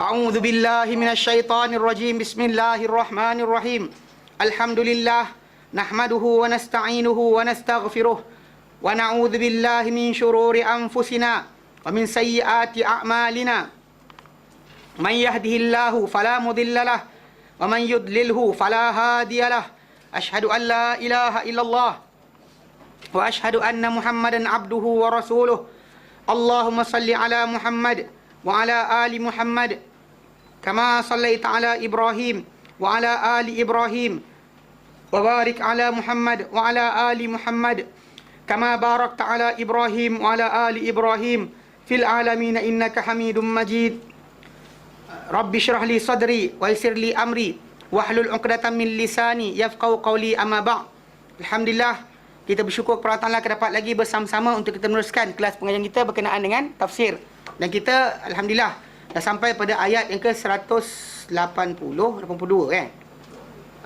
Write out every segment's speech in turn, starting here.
أعوذ بالله من الشيطان الرجيم بسم الله الرحمن الرحيم الحمد لله نحمده ونستعينه ونستغفره ونعوذ بالله من شرور أنفسنا ومن سيئات أعمالنا من يهده الله فلا مضل له ومن يضلله فلا هادي له أشهد أن لا إله إلا الله وأشهد أن محمدا عبده ورسوله اللهم صل على محمد وعلى آل محمد كما صليت على إبراهيم وعلى آل إبراهيم وبارك على محمد وعلى آل محمد كما باركت على إبراهيم وعلى آل إبراهيم في العالمين إنك حميد مجيد رب اشرح لي صدري ويسر لي أمري واحلل عقدة من لساني يفقهوا قولي أما بعد. Alhamdulillah, kita bersyukur kepada Allah kita dapat lagi bersama-sama untuk kita meneruskan kelas pengajian kita berkenaan dengan tafsir. Dan kita alhamdulillah dah sampai pada ayat yang ke-180 82 kan.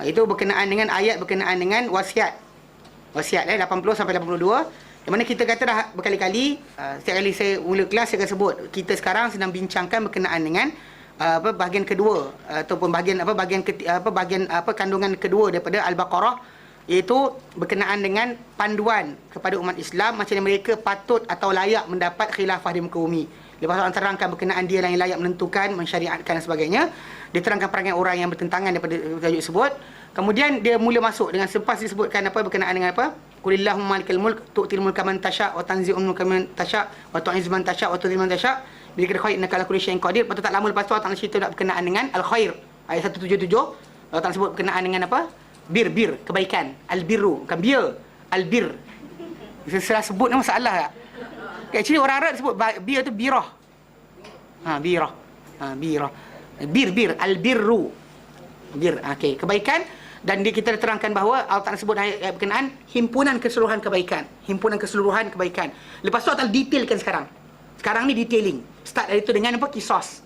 Itu berkenaan dengan ayat berkenaan dengan wasiat. Wasiat 80 sampai 82. Yang mana kita kata dah berkali-kali, setiap kali saya mula kelas saya akan sebut kita sekarang sedang bincangkan berkenaan dengan bahagian kedua ataupun bahagian kandungan kedua daripada Al-Baqarah, iaitu berkenaan dengan panduan kepada umat Islam macam mana mereka patut atau layak mendapat khilafah di muka bumi. Lepas tu Allah terangkan berkenaan dia yang layak menentukan, mensyariatkan dan sebagainya. Dia terangkan perangai orang yang bertentangan daripada tajuk tersebut. Kemudian dia mula masuk dengan selepas disebutkan berkenaan dengan Qulillahumma malikal mulk tu'til mulka man tasha' wa tanzi'ul mulka man tasha' wa tu'izzu man tasha' wa tudhillu man tasha' bi yadika khair innaka ala kulli syai'in qadir. Lepas tu tak lama lepas tu Allah Taala cerita berkenaan dengan al-khair ayat 177. Allah Taala sebut berkenaan dengan bir kebaikan, al-birru bukan bir, al-bir. Saya sebut ni masalah tak? Actually orang Arab sebut bir tu birah. Birah. Birah. Bir al-birru. Bir. Okey, kebaikan. Dan kita terangkan bahawa Allah Taala sebut ayat berkenaan himpunan keseluruhan kebaikan. Himpunan keseluruhan kebaikan. Lepas tu Allah Taala detailkan sekarang. Sekarang ni detailing. Start dari itu dengan Qisas.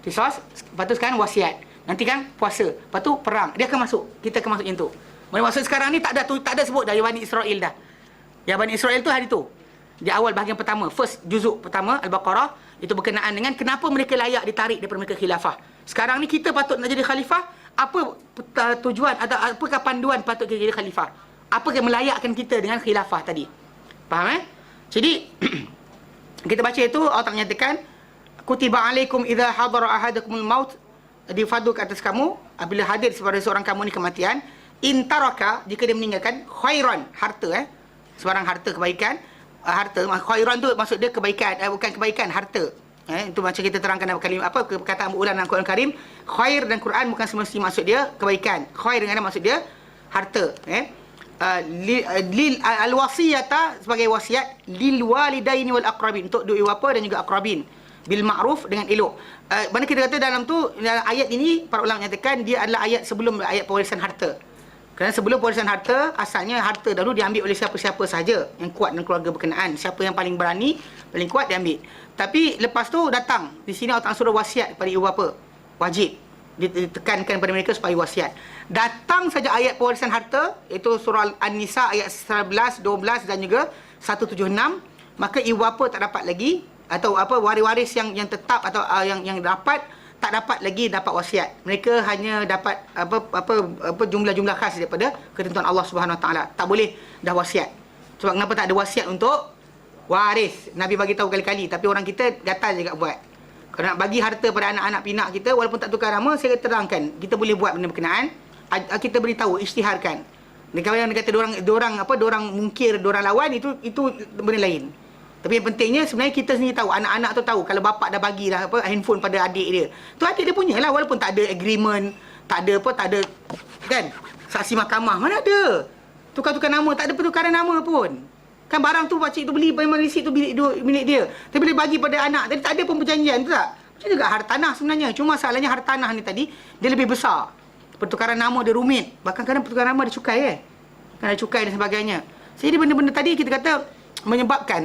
Qisas, lepas tu sekarang wasiat. Nanti kan puasa, lepas tu perang. Dia akan masuk. Kita akan masuk yang tu. Maksud sekarang ni tak ada sebut dari Bani Israel dah. Yang Bani Israel tu hari tu. Di awal bahagian pertama, first juzuk pertama Al-Baqarah, itu berkenaan dengan kenapa mereka layak ditarik daripada mereka khilafah. Sekarang ni kita patut nak jadi khalifah, apa tujuan atau apakah panduan patut kita jadi khalifah? Apa yang melayakkan kita dengan khilafah tadi? Faham Jadi kita baca itu Allah Taala nyatakan kutiba alaikum idza hadara ahadakumul maut, difadu ke atas kamu apabila hadir kepada seorang kamu ni kematian, intaraka jika dia meninggalkan khairan harta sebarang harta kebaikan. Harta khairan tu maksud dia kebaikan, bukan kebaikan, harta. Itu macam kita terangkan dalam kalimah perkataan berulang dalam Quran Karim, khair dan Quran bukan semestinya maksud dia kebaikan. Khair dengan maksud dia harta. Lil al-wasiyata sebagai wasiat lil walidaini wal aqrabin, untuk dua bapa dan juga aqrabin, bil ma'ruf dengan elok. Mana kita kata dalam ayat ini para ulama nyatakan dia adalah ayat sebelum ayat pewarisan harta. Kerana sebelum pewarisan harta, asalnya harta dahulu diambil oleh siapa-siapa sahaja yang kuat dalam keluarga berkenaan. Siapa yang paling berani, paling kuat diambil. Tapi lepas tu datang, di sini Allah Ta'ala suruh wasiat kepada ibu bapa. Wajib. Ditekankan kepada mereka supaya wasiat. Datang saja ayat pewarisan harta, iaitu surah An-Nisa ayat 11, 12 dan juga 176. Maka ibu bapa tak dapat lagi, atau waris-waris yang tetap atau yang dapat, tak dapat lagi dapat wasiat. Mereka hanya dapat jumlah-jumlah khas daripada ketentuan Allah Subhanahu Wa Taala. Tak boleh dah wasiat. Sebab kenapa tak ada wasiat untuk waris? Nabi bagi tahu kali-kali, tapi orang kita gatal juga buat. Kalau nak bagi harta pada anak-anak pinak kita, walaupun tak tukar nama, saya terangkan, kita boleh buat benda berkenaan. Kita beritahu, isytiharkan. Kalau yang kata dorang mungkir, dorang lawan, itu benda lain. Tapi yang pentingnya sebenarnya kita sendiri tahu, anak-anak tu tahu kalau bapak dah bagi dah handphone pada adik dia. Tu adik dia punya lah, walaupun tak ada agreement, tak ada kan saksi mahkamah, mana ada. Tukar-tukar nama, tak ada pertukaran nama pun. Kan barang tu pakcik tu beli, memang resit tu milik dia. Tapi dia bagi pada anak, tadi tak ada pun perjanjian, tu tak? Macam juga hartanah sebenarnya. Cuma masalahnya hartanah ni tadi dia lebih besar. Pertukaran nama dia rumit. Bahkan kadang pertukaran nama ada cukai kan ada cukai dan sebagainya. Jadi benda-benda tadi kita kata menyebabkan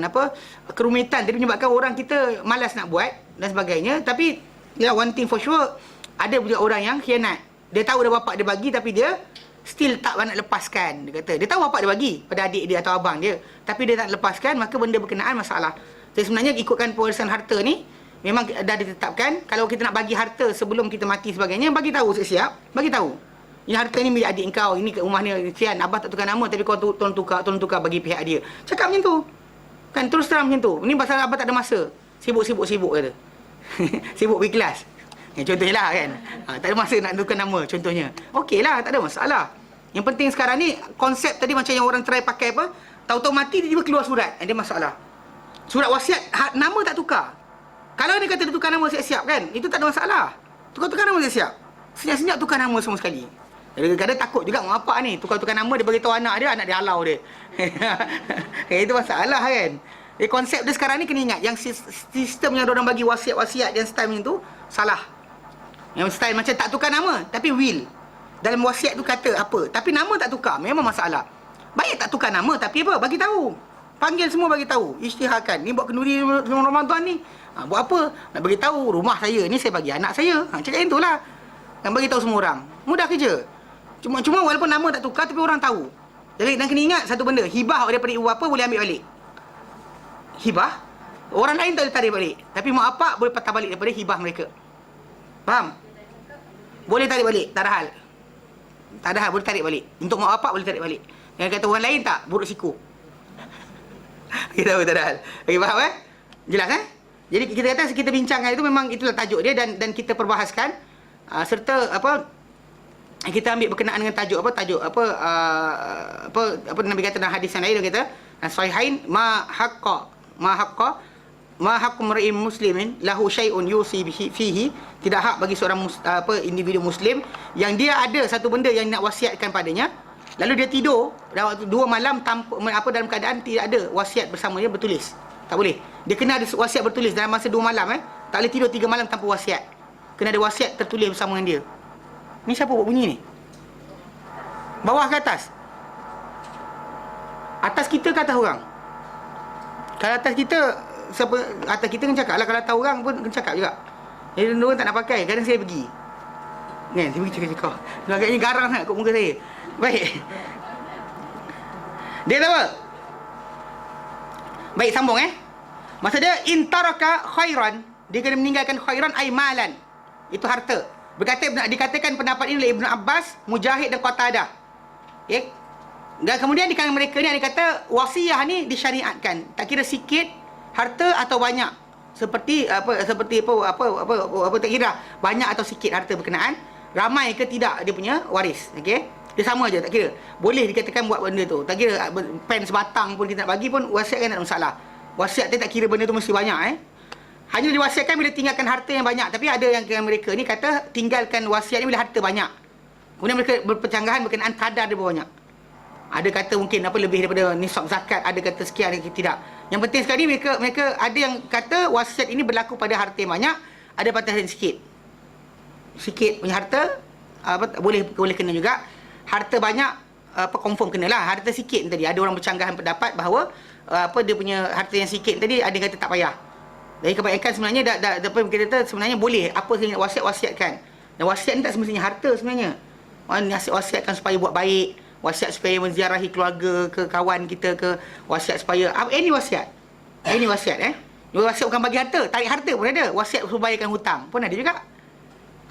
kerumitan, dia menyebabkan orang kita malas nak buat dan sebagainya. Tapi one thing for sure, ada juga orang yang khianat. Dia tahu dah bapak dia bagi, tapi dia still tak nak lepaskan. Dia kata dia tahu bapak dia bagi pada adik dia atau abang dia, tapi dia tak lepaskan, maka benda berkenaan masalah. Jadi sebenarnya ikutkan pewarisan harta ni, memang dah ditetapkan kalau kita nak bagi harta sebelum kita mati sebagainya, bagi tahu siap-siap, bagi tahu. Ini harta ni milik adik kau, ini kat rumah ni, Cian, abah tak tukar nama tapi kau tolong tukar bagi pihak dia. Cakap macam tu. Kan terus terang macam tu. Ini pasal abah tak ada masa. Sibuk kata. Sibuk berkelas. Contohnya lah kan. Tak ada masa nak tukar nama contohnya. Okey lah, tak ada masalah. Yang penting sekarang ni konsep tadi macam yang orang try pakai apa, tahu-tahu mati tiba-tiba keluar surat. Ada masalah. Surat wasiat nama tak tukar. Kalau dia kata dia tukar nama siap-siap kan, itu tak ada masalah. Tukar nama siap-siap. Senyap-senyap tukar nama semua sekali. Kadang-kadang takut juga mak bapak ni, tukar-tukar nama dia beritahu anak dia halau dia. Itu masalah kan. Konsep dia sekarang ni kena ingat, yang sistem yang orang bagi wasiat-wasiat yang style macam tu salah. Yang style macam tak tukar nama tapi will. Dalam wasiat tu kata apa, tapi nama tak tukar, memang masalah. Baik tak tukar nama tapi apa, bagi tahu. Panggil semua bagi tahu, isytiharkan. Ni buat kenduri Ramadan ni. Buat apa? Nak bagi tahu rumah saya ni saya bagi anak saya. Cakap macam itulah. Dan bagi tahu semua orang. Mudah kerja. Cuma walaupun nama tak tukar tapi orang tahu. Jadi dan kena ingat satu benda, hibah daripada ibu bapa boleh ambil balik. Hibah orang lain tak boleh tarik balik, tapi mak bapak boleh patah balik daripada hibah mereka. Faham? Boleh tarik balik, tak ada hal. Tak ada hal, boleh tarik balik. Untuk mak bapak boleh tarik balik. Yang kata orang lain tak, buruk siku. Kita tahu tak ada hal. Okay, faham Jelas Jadi kita kata kita bincangkan itu memang itulah tajuk dia dan kita perbahaskan serta apa kita ambil berkenaan dengan tajuk apa Nabi kata dalam hadis yang lain dia kata sahihain ma haqqu mar'in muslimin lahu syai'un yusi fihi, tidak hak bagi seorang individu muslim yang dia ada satu benda yang nak wasiatkan padanya, lalu dia tidur dalam waktu 2 malam tanpa dalam keadaan tidak ada wasiat bersama dia bertulis. Tak boleh. Dia kena ada wasiat bertulis dalam masa 2 malam Tak boleh tidur 3 malam tanpa wasiat. Kena ada wasiat tertulis bersama dengan dia. Ni siapa buat bunyi ni? Bawah ke atas? Atas kita ke atas orang? Kalau atas kita, siapa atas kita kena cakap lah. Kalau atas orang pun kena cakap juga. Jadi orang tak nak pakai, kadang saya pergi. Kan, saya pergi cakap. Agaknya garang sangat kat muka saya. Baik. Dia kata apa? Baik, sambung Masa dia intaraka khairan, dia kena meninggalkan khairan ay malan. Itu harta. Dikatakan pendapat ini oleh Ibn Abbas, Mujahid dan Qatadah. Okay? Dan kemudian di kalangan mereka ni ada kata wasiah ni disyariatkan. Tak kira sikit harta atau banyak. Seperti apa tak kira banyak atau sikit harta berkenaan, ramai ke tidak dia punya waris. Okey. Dia sama aja, tak kira. Boleh dikatakan buat benda tu. Tak kira pen sebatang pun kita nak bagi pun wasiatkan, tak ada masalah. Wasiat dia tak kira benda tu mesti banyak Hanya diwasiatkan bila tinggalkan harta yang banyak. Tapi ada yang mereka ni kata tinggalkan wasiat ni bila harta banyak. Kemudian mereka berpercanggahan berkenaan kadar dia banyak. Ada kata mungkin lebih daripada nisab zakat, ada kata sekian, ada tidak. Yang penting sekali mereka ada yang kata wasiat ini berlaku pada harta yang banyak, ada pada harta sikit. Sikit punya harta boleh kena juga. Harta banyak confirm kenalah. Harta sikit tadi ada orang bercanggahan pendapat bahawa dia punya harta yang sikit tadi ada yang kata tak payah. Jadi kebanyakan sebenarnya kita kata sebenarnya boleh apa yang nak wasiatkan. Dan wasiat ni tak semestinya harta sebenarnya. Wasiatkan supaya buat baik, wasiat supaya menziarahi keluarga ke kawan kita ke, wasiat supaya ini wasiat. Ini wasiat wasiat bukan bagi harta, tarik harta pun ada. Wasiat supaya bayarkan hutang pun ada juga.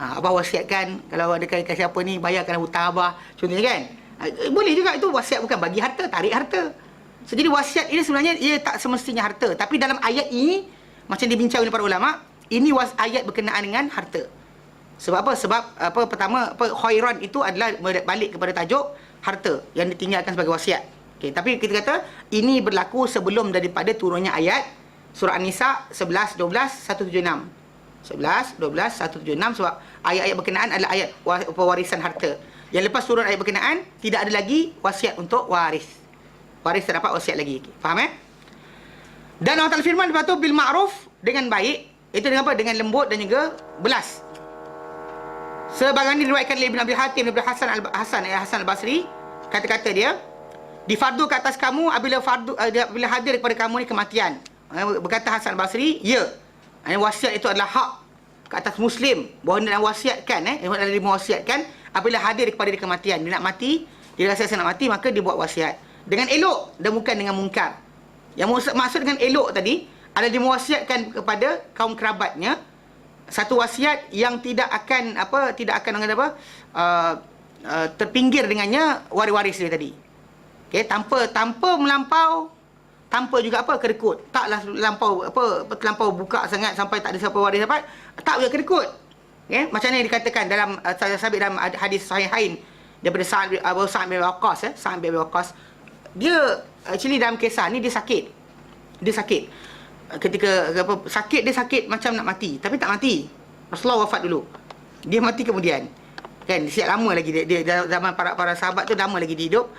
Abah wasiatkan kalau ada kawan siapa ni bayarkan hutang abah, contohnya kan. Boleh juga, itu wasiat bukan bagi harta, tarik harta. So, jadi wasiat ini sebenarnya ia tak semestinya harta, tapi dalam ayat ini macam dibincang oleh para ulama, ini ayat berkenaan dengan harta. Sebab apa? Sebab pertama khairan itu adalah balik kepada tajuk harta yang ditinggalkan sebagai wasiat. Okey, tapi kita kata ini berlaku sebelum daripada turunnya ayat surah An-Nisa 11, 12, 176. 11, 12, 176 sebab ayat-ayat berkenaan adalah ayat pewarisan harta. Yang lepas turun ayat berkenaan tidak ada lagi wasiat untuk waris. Waris tak dapat wasiat lagi. Faham Dan Allah Ta'ala firman lepas tu bil ma'ruf, dengan baik. Itu dengan apa? Dengan lembut dan juga belas. Sebagaimana diriwayatkan oleh Ibn Abi Hatim daripada Hasan Al-Basri, kata-kata dia, difardu ke atas kamu apabila hadir kepada kamu ni kematian. Berkata Hasan Al-Basri, ya. Wasiat itu adalah hak ke atas muslim bahawa dia nak wasiatkan dia mewasiatkan apabila hadir kepada dia kematian. Dia nak mati, dia rasa nak mati, maka dia buat wasiat dengan elok dan bukan dengan mungkar. Yang maksud dengan elok tadi adalah dia mewasiatkan kepada kaum kerabatnya satu wasiat yang tidak akan terpinggir dengannya waris-waris dia tadi. Okey, tanpa melampau, tanpa juga kedekut. Taklah terlampau buka sangat sampai tak ada siapa waris dapat. Tak boleh kedekut. Okey, macam mana dikatakan dalam sabit dalam hadis sahihain daripada Sa'ad bin Waqqas, Sa'ad bin Waqqas. Dia actually dalam kisah ni dia sakit. Ketika sakit, dia sakit macam nak mati, tapi tak mati. Rasulullah wafat dulu. Dia mati kemudian. Kan, siap lama lagi dia zaman para sahabat tu lama lagi dia hidup.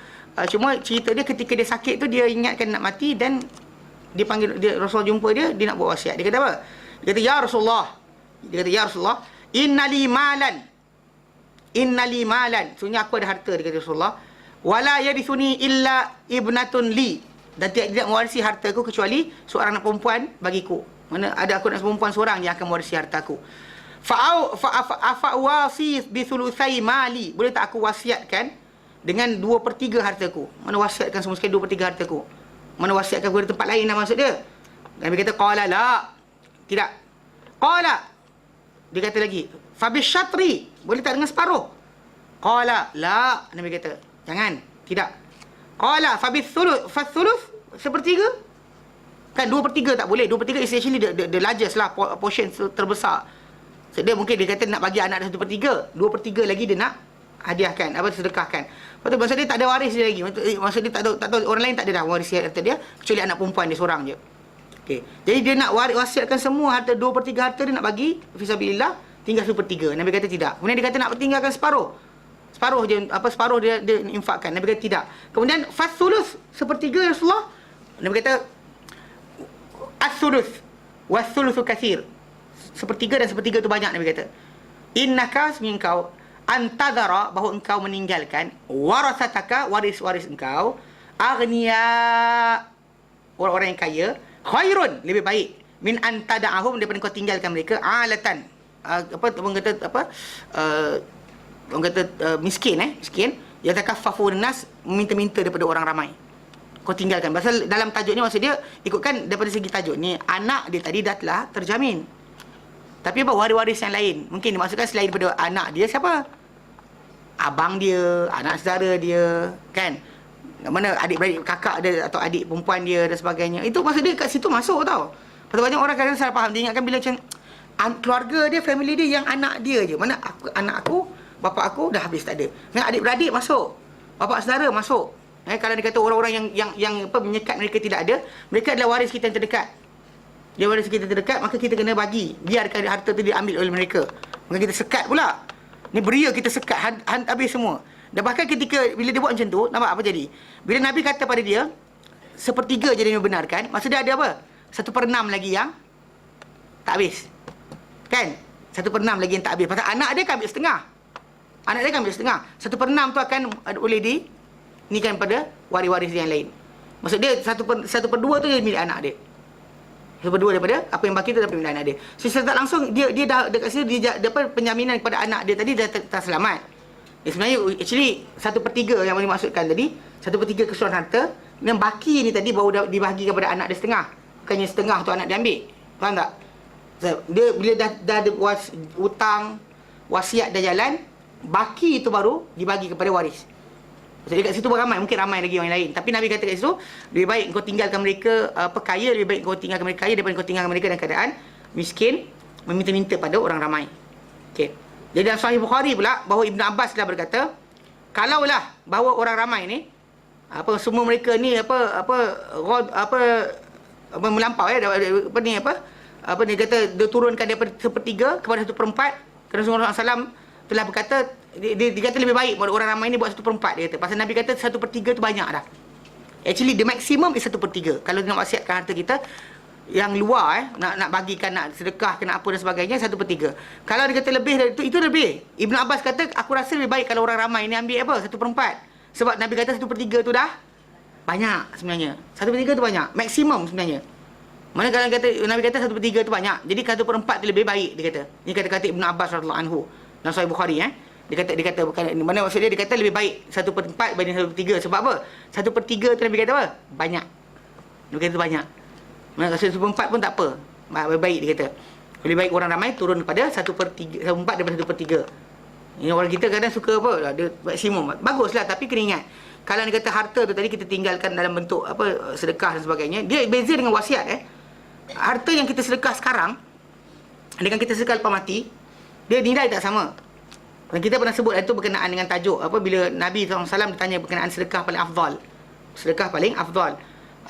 Cuma cerita dia ketika dia sakit tu dia ingatkan nak mati dan dia panggil Rasulullah jumpa dia nak buat wasiat. Dia kata apa? Dia kata ya Rasulullah, innali malan. Sebenarnya aku ada harta, dia kata Rasulullah. Wala yarithuni illa ibnatun li. Dan tidak mewarisi hartaku kecuali seorang anak perempuan bagiku. Mana ada aku anak perempuan seorang yang akan mewarisi hartaku. Fa'awasi bi thulutsai mali. Boleh tak aku wasiatkan dengan 2/3 hartaku? Mana wasiatkan semua sekali 2/3 hartaku? Mana wasiatkan kepada tempat lain lah maksud dia? Nabi kata qala la. Tidak. Qala. Dia kata lagi, fa bisyatri. Boleh tak dengan separuh? Qala la. Nabi kata, jangan, tidak. Qala fa bithuluth, fa thuluth, 1/3. Kan 2/3 tak boleh. 2/3 is actually the largest lah, portion terbesar. So, dia mungkin dia kata nak bagi anak dia 1/3. 2/3 lagi dia nak hadiahkan, sedekahkan. Lepas tu maksud dia tak ada waris dia lagi. Maksud dia tak tahu orang lain tak ada dah waris harta dia kecuali anak perempuan dia seorang je. Okey. Jadi dia nak wasiatkan semua harta 2/3 harta dia nak bagi fisabilillah, tinggal 1/3. Nabi kata tidak. Kemudian dia kata nak tinggalkan separuh. Separuh je, separuh dia infakkan. Nabi kata tidak. Kemudian fasuluth, 1/3 Rasulullah. Nabi kata as-suluth was-suluthu katsir. 1/3 dan 1/3 itu banyak. Nabi kata innaka engkau antadara, bahawa engkau meninggalkan warasataka, waris-waris engkau, aghniya, orang-orang yang kaya, khairun, lebih baik, min antada'ahum, daripada engkau tinggalkan mereka alatan, orang kata miskin, yatakaffafu nas, minta-minta daripada orang ramai. Kau tinggalkan. Pasal dalam tajuk ni maksud dia, ikutkan daripada segi tajuk ni, anak dia tadi dah telah terjamin. Tapi apa waris-waris yang lain? Mungkin dimaksudkan selain daripada anak dia siapa? Abang dia, anak saudara dia, kan? Mana adik-beradik kakak dia atau adik perempuan dia dan sebagainya. Itu maksud dia kat situ masuk tau. Pasal banyak orang kadang salah faham. Dia ingatkan bila macam keluarga dia, family dia yang anak dia je. Mana anak aku, bapa aku dah habis tak ada. Dengan adik-beradik masuk. Bapa saudara masuk. Kalau dia kata orang-orang yang menyekat mereka tidak ada, mereka adalah waris kita yang terdekat. Dia waris kita terdekat, maka kita kena bagi. Biarkan harta tu diambil oleh mereka. Maka kita sekat pula. Ni beria kita sekat habis semua. Dan bahkan ketika bila dia buat macam tu, nampak apa jadi? Bila Nabi kata pada dia 1/3 je dia membenarkan, maksud dia ada apa? 1/6 lagi yang tak habis. Kan? 1/6 lagi yang tak habis. Pasal anak dia kan ambil setengah. Anak dia kan ambil setengah. 1/6 tu akan boleh ni kan pada waris-waris yang lain. Maksud dia 1/2 tu dia milik anak dia. 1/2 daripada apa yang baki tu daripada milik anak dia. So secara tak langsung dia dah dekat sini dia dapat penjaminan kepada anak dia tadi dah terselamat. Sebenarnya actually 1/3 yang dimaksudkan tadi, 1/3 keseluruhan harta, yang baki ni tadi baru dibahagi kepada anak dia setengah. Bukannya setengah tu anak dia ambil. Faham tak? So, dia bila dah ada hutang, wasiat dah jalan, baki itu baru dibagi kepada waris. Jadi kat situ ramai, mungkin ramai lagi orang lain. Tapi Nabi kata kat situ, lebih baik kau tinggalkan mereka kaya, lebih baik kau tinggalkan mereka kaya daripada kau tinggalkan mereka dalam keadaan miskin, meminta-minta pada orang ramai. Okey. Jadi dalam Sahih Bukhari pula, bahawa Ibn Abbas telah berkata, kalaulah bahawa orang ramai ni, semua mereka ni melampau dia kata dia turunkan daripada 1/3 kepada 1/4, kerana Rasulullah SAW telah berkata dia kata lebih baik orang ramai ni buat 1/4 dia kata. Pasal Nabi kata 1/3 tu banyak dah. Actually the maximum is 1/3. Kalau nak wasiatkan harta kita yang luar nak bagikan, nak sedekah, kena apa dan sebagainya, 1/3. Kalau dia kata lebih dari itu lebih. Ibn Abbas kata aku rasa lebih baik kalau orang ramai ni ambil 1/4. Sebab Nabi kata 1/3 tu dah banyak sebenarnya. 1/3 tu banyak. Maksimum sebenarnya. Mana kalau Nabi kata 1/3 tu banyak. Jadi 1/4 tu lebih baik dia kata. Ini kata-kata Ibn Abbas radhiyallahu anhu dalam Sahih Bukhari Dia kata bukan, mana maksud dia kata lebih baik 1/4 berbanding 1/3. Sebab apa? 1/3 tu Nabi kata apa? Banyak. Nabi kata banyak. Rasa 1/4 pun tak apa. Baik dia kata. Lebih baik orang ramai turun kepada 1/3, 1/4 daripada 1/3. Ini orang kita kadang suka apa, dia maksimum. Baguslah, tapi kena ingat. Kalau dia kata harta tu tadi kita tinggalkan dalam bentuk apa, sedekah dan sebagainya, dia beza dengan wasiat. Harta yang kita sedekah sekarang dengan kita sedekah lepas mati, dia nilai tak sama. Dan kita pernah sebut itu berkenaan dengan tajuk apa, bila Nabi SAW ditanya berkenaan sedekah paling afdal. Sedekah paling afdal.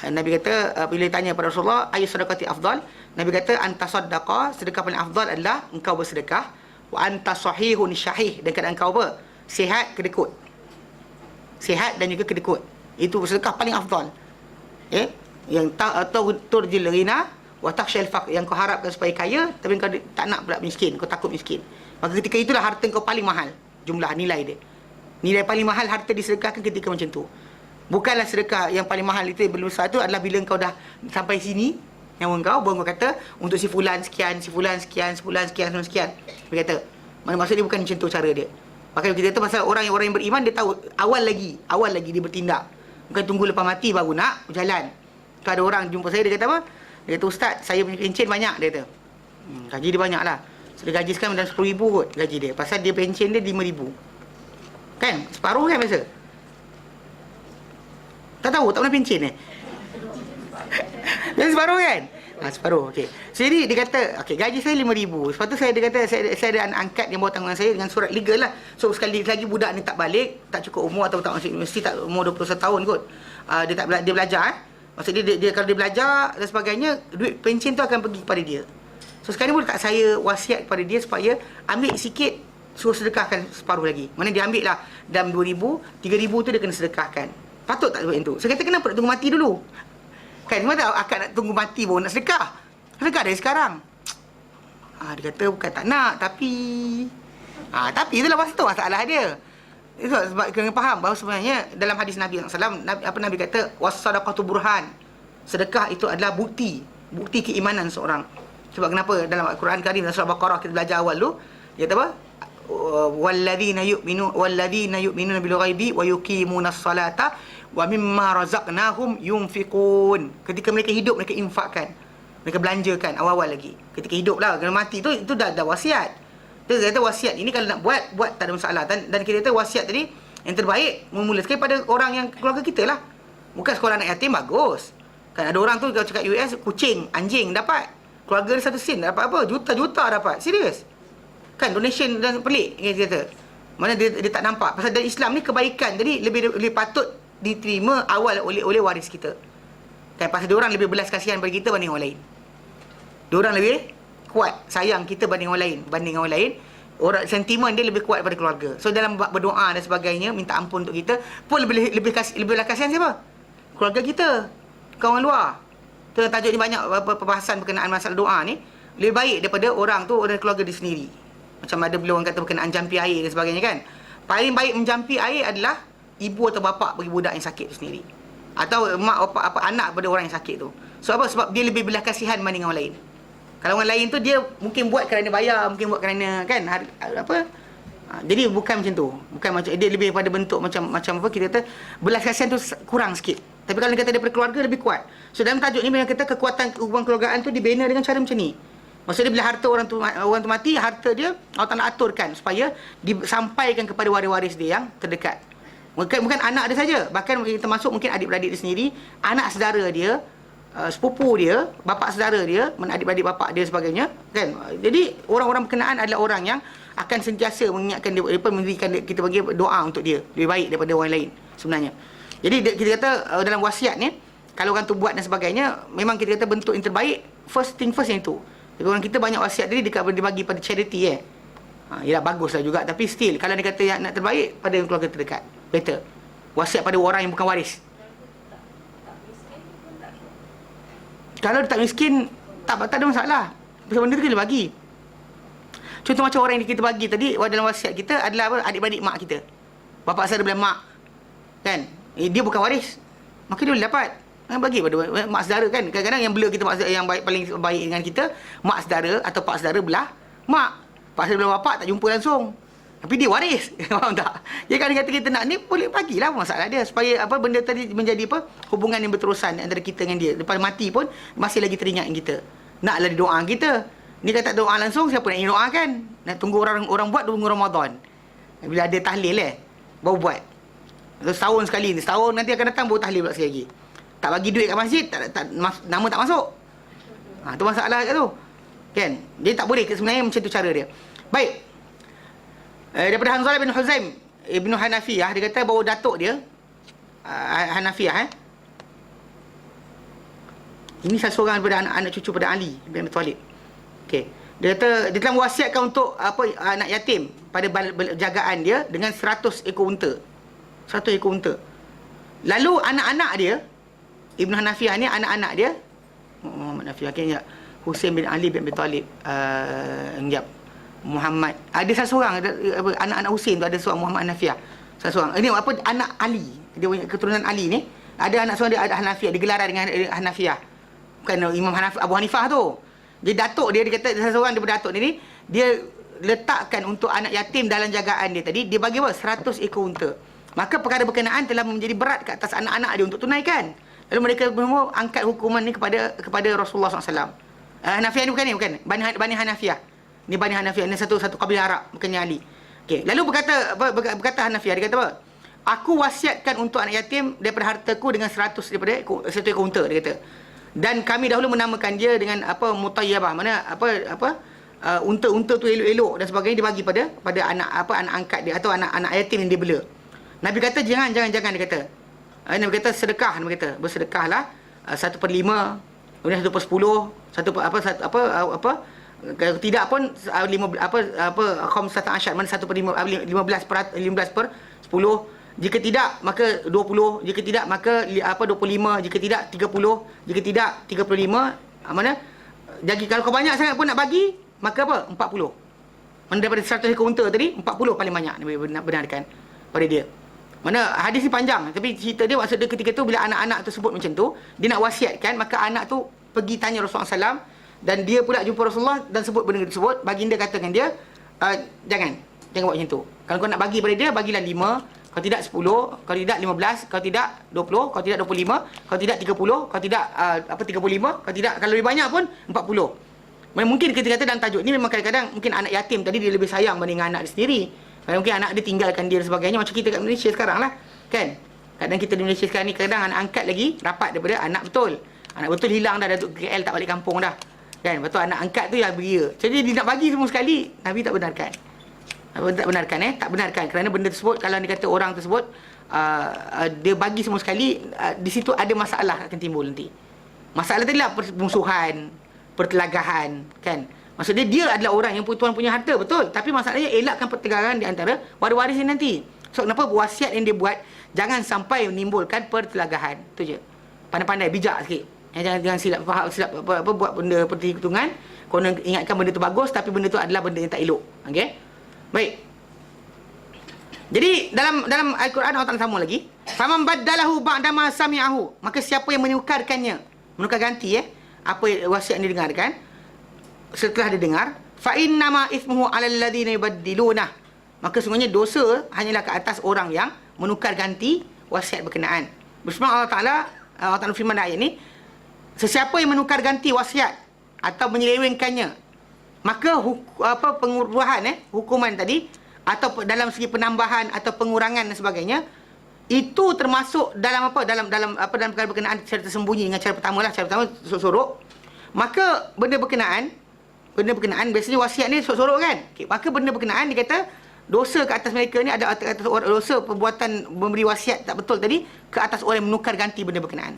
Nabi kata, bila ditanya pada Rasulullah, ayu sedekati afdal, Nabi kata, anta sadaqah, sedekah paling afdal adalah engkau bersedekah, wa anta sahihun syahih, dan keadaan engkau apa? Sihat, kedekut. Sihat dan juga kedekut. Itu sedekah paling afdal. Yang atau turjil ghina wa takhshal faqr, yang kau harapkan supaya kaya tapi kau tak nak pula miskin, kau takut miskin. Maka ketika itulah harta kau paling mahal, jumlah nilai dia. Nilai paling mahal harta disedekahkan ketika macam tu. Bukanlah sedekah yang paling mahal itu belum besar tu adalah bila kau dah sampai sini nyawa kau, baru kau kata untuk si fulan sekian, si fulan sekian, si fulan sekian, sekian. Dia kata, maksud dia bukan macam tu cara dia. Maka kita kata pasal orang yang beriman, dia tahu awal lagi dia bertindak. Bukan tunggu lepas mati baru nak berjalan. Kalau ada orang jumpa saya, dia kata apa? Dia kata, Ustaz, saya punya pencen banyak, dia kata. Gaji dia banyak lah. So, dia gaji sekarang dalam 10,000 kot gaji dia. Pasal dia pencen dia 5,000. Kan? Separuh kan biasa? Tak tahu, tak pernah pencen Dia separuh kan? Separuh, okey. So, jadi dia kata, okey, gaji saya 5,000. Lepas tu dia kata, saya ada anak angkat yang bawah tanggungan saya dengan surat legal lah. So, sekali lagi budak ni tak balik, tak cukup umur atau tak masuk universiti, tak umur 21 tahun kot. Dia belajar. Maksudnya dia kalau dia belajar dan sebagainya, duit pencen tu akan pergi kepada dia. So, sekarang boleh tak saya wasiat kepada dia supaya ambil sikit, suruh sedekahkan separuh lagi. Mana dia ambil lah dalam 2,000, 3,000 tu dia kena sedekahkan. Patut tak buat itu? Saya kata, kenapa nak tunggu mati dulu? Kan, semua tak akak nak tunggu mati baru nak sedekah. Sedekah dari sekarang. Dia kata, bukan tak nak, tapi... tapi itulah masalah dia. Itu sebab kena faham bahawa sebenarnya dalam hadis Nabi SAW, Nabi kata, was-sadaqatu burhan. Sedekah itu adalah bukti keimanan seorang. Sebab kenapa dalam Al-Quran Karim dalam surah Baqarah kita belajar awal tu, dia kata apa? Walladzina yu'minuna bil ghaibi wa yuqimunas salata wa mimma razaqnahum yunfiqun. Ketika mereka hidup, mereka infakkan, mereka belanjakan awal-awal lagi. Ketika hidup lah, kalau mati tu itu dah wasiat. Dia kata wasiat ini kalau nak buat tak ada masalah. Dan kita kata wasiat tadi yang terbaik memula sekali pada orang yang keluarga kita lah. Bukan sekolah anak yatim, bagus. Kan ada orang tu kalau cakap US, kucing, anjing dapat. Keluarga dia 1 sen dapat apa? Juta-juta dapat. Serius. Kan donation dan pelik dia kata. Mana dia tak nampak. Pasal dalam Islam ni kebaikan. Jadi lebih patut diterima awal oleh waris kita. Kan pasal diorang lebih belas kasihan pada kita banding orang lain. Diorang lebih kuat sayang kita banding orang lain. Orang sentimen dia lebih kuat pada keluarga. So dalam berdoa dan sebagainya, minta ampun untuk kita pun lebih belas kasihan siapa? Keluarga kita. Kawan luar. Tu tajuk ni banyak perbahasan berkenaan masalah doa ni. Lebih baik daripada orang tu, orang keluarga dia sendiri. Macam ada beliau orang kata berkenaan jampi air dan sebagainya kan. Paling baik menjampi air adalah ibu atau bapa bagi budak yang sakit tu sendiri. Atau mak apa anak pada orang yang sakit tu. So apa? Sebab dia lebih belas kasihan banding orang lain. Kalau orang lain tu dia mungkin buat kerana bayar, mungkin buat kerana kan jadi bukan macam tu. Bukan macam dia lebih pada bentuk macam apa kita kata belas kasihan tu kurang sikit. Tapi kalau dia kata daripada keluarga lebih kuat. So dalam tajuk ni bila kata kekuatan hubungan keluargaan tu dibina dengan cara macam ni. Maksudnya bila harta orang tu mati, harta dia Allah Taala aturkan supaya disampaikan kepada waris-waris dia yang terdekat. Bukan anak dia saja, bahkan termasuk mungkin adik-beradik dia sendiri, anak saudara dia, sepupu dia, bapa saudara dia, adik-beradik bapa dia sebagainya, kan. Jadi orang-orang berkenaan adalah orang yang akan sentiasa mengingatkan dia, memberikan kita bagi doa untuk dia, lebih baik daripada orang lain sebenarnya. Jadi kita kata dalam wasiat ni, kalau orang tu buat dan sebagainya, memang kita kata bentuk yang terbaik, first thing first yang itu. Tapi orang kita banyak wasiat tadi dekat dibagi pada charity yalah baguslah juga, tapi still kalau dia kata yang nak terbaik pada keluarga terdekat, better. Wasiat pada orang yang bukan waris. Kalau dia tak miskin, tak ada masalah. Pasal benda tu kita bagi. Contoh macam orang yang kita bagi tadi, dalam wasiat kita adalah apa? Adik-beradik mak kita. Bapa saya bila mak. Kan? Dia bukan waris. Maka dia boleh dapat. Bagi pada mak saudara kan. Kadang-kadang yang bela kita mak saudara, yang paling baik dengan kita, mak saudara atau pak saudara belah mak. Pak saudara belah bapak tak jumpa langsung. Tapi dia waris. Faham tak? Dia kan kata kita nak ni, boleh bagilah, masalah dia. Supaya apa benda tadi menjadi apa hubungan yang berterusan antara kita dengan dia. Lepas mati pun masih lagi teringat kita. Naklah dia doa kita. Ni kata doa langsung, siapa nak doakan? Nak tunggu orang buat tunggu Ramadan. Bila ada tahlil baru buat. Setahun sekali ni. Setahun nanti akan datang baru tahlil pula sekali lagi. Tak bagi duit kat masjid, nama tak masuk. Tu masalah kat tu. Kan? Jadi tak boleh sebenarnya macam tu cara dia. Baik. Daripada Hanzalah bin Huzaim Ibnu Hanafiyah, dia kata bahawa datuk dia Hanafiyah ini salah seorang daripada anak cucu pada Ali bin Abi Talib. Okey. Dia kata dia telah mewasiatkan untuk anak yatim pada jagaan dia dengan 100 ekor unta. 100 ekor unta. Lalu anak-anak dia, Ibnu Hanafiyah ni anak-anak dia Muhammad Hanafiyah Husain bin Ali bin Abi Talib, Muhammad. Ada salah seorang anak-anak Husain tu, ada seorang Muhammad Hanafiyah. Salah seorang. Ini anak Ali. Dia punya keturunan Ali ni. Ada anak seorang dia ada Hanafiyah, digelaran dengan Hanafiyah. Bukan Imam Abu Hanifah tu. Jadi datuk dia kata salah seorang daripada datuk ni dia letakkan untuk anak yatim dalam jagaan dia tadi, dia bagi apa? 100 ekor unta. Maka perkara berkenaan telah menjadi berat ke atas anak-anak dia untuk tunaikan. Lalu mereka semua angkat hukuman ni kepada Rasulullah SAW. Hanafiyah ni bukan. Bani Hanafiyah. Ni Bani Hanafiyah, ni satu kabilah Arab, bukannya Ali. Okey, lalu berkata Hanafiyah, dia kata apa? Aku wasiatkan untuk anak yatim daripada hartaku dengan 100 daripada 1 ekor unta, dia kata. Dan kami dahulu menamakan dia dengan mutayyabah, mana unta-unta tu elok-elok dan sebagainya dibagi pada anak angkat dia atau anak yatim yang dia bela. Nabi kata jangan dia kata. Nabi kata sedekah, Nabi kata bersedekahlah 1/5, kemudian 1/10, kalau tidak pun 15 mana 1/15 15/10. Jika tidak maka 20, jika tidak maka 25, jika tidak 30, jika tidak 35, mana jadi kalau kau banyak sangat pun nak bagi maka 40. Mana daripada 100 ekor unta tadi 40 paling banyak Nabi benarkan pada dia. Mana hadis ni panjang, tapi cerita dia maksud dia ketika tu bila anak-anak tersebut macam tu, dia nak wasiatkan, maka anak tu pergi tanya Rasulullah SAW dan dia pula jumpa Rasulullah dan sebut benda tersebut. Baginda katakan dia jangan buat macam tu. Kalau kau nak bagi pada dia, bagilah 5, kalau tidak 10, kalau tidak 15, kalau tidak 20, kalau tidak 25, kalau tidak 30, kalau tidak 35, kalau tidak, kalau lebih banyak pun 40. Mungkin ketika kata dalam tajuk ni memang kadang-kadang mungkin anak yatim tadi dia lebih sayang berbanding anak dia sendiri. Mungkin anak dia tinggalkan dia dan sebagainya, macam kita kat Malaysia sekarang lah, kan? Kadang kita di Malaysia sekarang ni kadang anak angkat lagi rapat daripada anak betul. Anak betul hilang dah duduk KL, tak balik kampung dah. Kan? Betul, anak angkat tu yang beria. Jadi dia nak bagi semua sekali, Nabi tak benarkan. Tak benarkan kerana benda tersebut kalau dikata orang tersebut dia bagi semua sekali, di situ ada masalah akan timbul nanti. Masalah tadi lah permusuhan, pertelagahan, kan? Maksudnya dia adalah orang yang tuan punya harta, betul, tapi masalahnya elakkan pertelagahan di antara waris ni nanti. So kenapa wasiat yang dia buat jangan sampai menimbulkan pertelagahan. Tu je. Pandai-pandai, bijak sikit. Jangan silap buat benda perhitungan. Kau ingatkan benda tu bagus tapi benda tu adalah benda yang tak elok. Okey? Baik. Jadi dalam Al-Quran Allah Taala sambung lagi, faman baddalahu ba'dama sami'ahu, maka siapa yang menukarkannya, menukar ganti apa wasiat yang didengarkan setelah dia dengar, fa innama ithmuhu 'alal ladzina yubaddiluna, maka sungguhnya dosa hanyalah ke atas orang yang menukar ganti wasiat berkenaan. Bersama Allah Taala firman ayat ni, sesiapa yang menukar ganti wasiat atau menyelewengkannya, maka penguruhan hukuman tadi atau dalam segi penambahan atau pengurangan dan sebagainya, itu termasuk dalam dalam perkara berkenaan secara tersembunyi dengan cara pertama sorok. Maka benda berkenaan biasanya wasiat ni sorok kan. Okay, maka benda berkenaan dia kata dosa ke atas mereka ni ada atas dosa perbuatan memberi wasiat tak betul tadi ke atas orang yang menukar ganti benda berkenaan.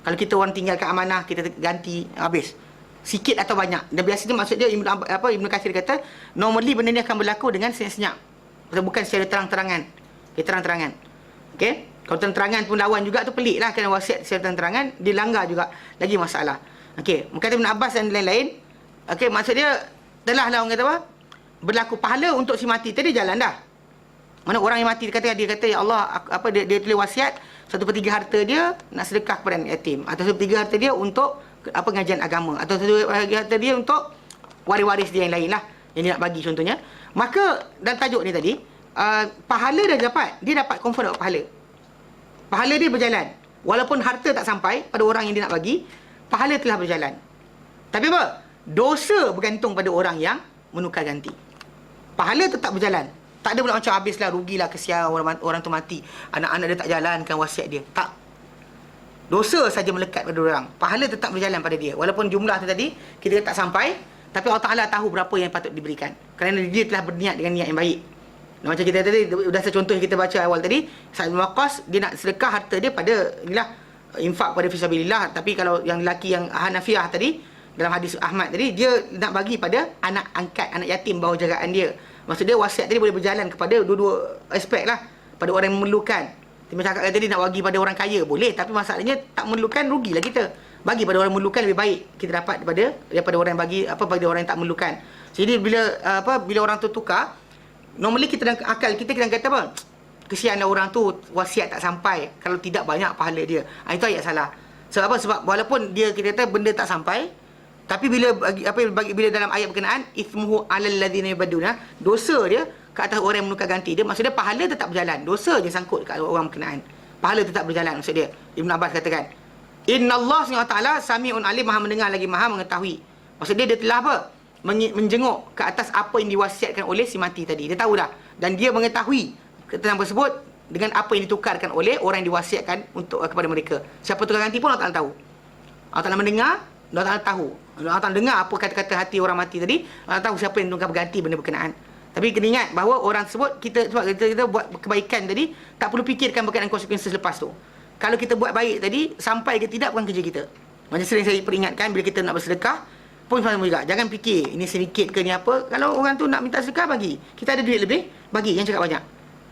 Kalau kita orang tinggalkan amanah, kita ganti habis. Sikit atau banyak. Dan biasanya maksud dia Ibnu Katsir kata normally benda ni akan berlaku dengan senyap-senyap. Bukan secara terang-terangan. Okay, terang-terangan. Okey. Kalau terang-terangan pun lawan juga tu pelik lah, kerana wasiat secara terang-terangan dilanggar juga. Lagi masalah. Okey, berkata Ibn Abbas dan lain-lain. Okey, maksud dia telah lah orang kata apa? Berlaku pahala untuk si mati tadi jalan dah. Mana orang yang mati dia kata ya Allah, dia tulis wasiat 1/3 harta dia nak sedekah kepada anak yatim, atau 1/3 harta dia untuk pengajian agama, atau 1/3 harta dia untuk waris-waris dia yang lain lah. yang dia nak bagi contohnya, maka dalam tajuk ni tadi, pahala dah dapat, dia dapat confirm dapat pahala. Pahala dia berjalan. Walaupun harta tak sampai pada orang yang dia nak bagi, pahala telah berjalan. Tapi apa? Dosa bergantung pada orang yang menukar ganti. Pahala tetap berjalan. Tak ada pula macam habislah, rugilah, kesian orang tu mati, anak-anak dia tak jalankan wasiat dia. Tak. Dosa saja melekat pada orang. Pahala tetap berjalan pada dia. Walaupun jumlah tu tadi kita tak sampai, tapi Allah Ta'ala tahu berapa yang patut diberikan. Kerana dia telah berniat dengan niat yang baik. Macam kita tadi, dah contoh yang kita baca awal tadi, Sa'ad bin Waqqas, dia nak sedekah harta dia pada, inilah, infak pada fisabilillah. Tapi kalau yang lelaki yang Hanafiah tadi, dalam hadis Ahmad tadi, dia nak bagi pada anak angkat, anak yatim bawah jagaan dia. Maksud dia wasiat tadi boleh berjalan kepada dua-dua aspek lah. Pada orang yang memerlukan. Macam cakap tadi, nak bagi pada orang kaya boleh, tapi masalahnya tak memerlukan, rugilah kita. Bagi pada orang yang memerlukan lebih baik kita dapat daripada orang yang bagi pada orang yang tak memerlukan. Jadi bila orang tu tukar, normally kita dalam akal kita akan kata apa? Kesianlah orang tu, wasiat tak sampai, kalau tidak banyak pahala dia. Itu ayat salah. Sebab apa? Sebab walaupun kita kata benda tak sampai, tapi bila bila dalam ayat berkenaan, ithmuhu 'alal ladzina yubadduna, dosa dia ke atas orang yang menukar ganti dia, maksudnya pahala tetap berjalan, dosa je sangkut kat orang berkenaan. Pahala tetap berjalan, maksud dia. Ibn Abbas katakan, Innallaha SWT sami'un alim, maha mendengar lagi maha mengetahui. Maksud dia telah apa? Menjenguk ke atas apa yang diwasiatkan oleh si mati tadi. Dia tahu dah. Dan dia mengetahui tentang tersebut dengan apa yang ditukarkan oleh orang yang diwasiatkan untuk kepada mereka. Siapa tukar ganti pun Allah Ta'ala tahu. Allah Ta'ala mendengar, Allah Ta'ala tahu. Allah Ta'ala dengar apa kata-kata hati orang mati tadi. Allah tahu siapa yang tukar berganti benda berkenaan. Tapi kena ingat bahawa orang tersebut, sebab kita buat kebaikan tadi, tak perlu fikirkan berkenaan konsekuensi selepas tu. Kalau kita buat baik tadi, sampai ke tidak bukan kerja kita. Macam sering saya peringatkan, bila kita nak bersedekah pun sama juga. Jangan fikir ini sedikit ke ni apa. Kalau orang tu nak minta sedekah, bagi. Kita ada duit lebih, bagi. Jangan cakap banyak.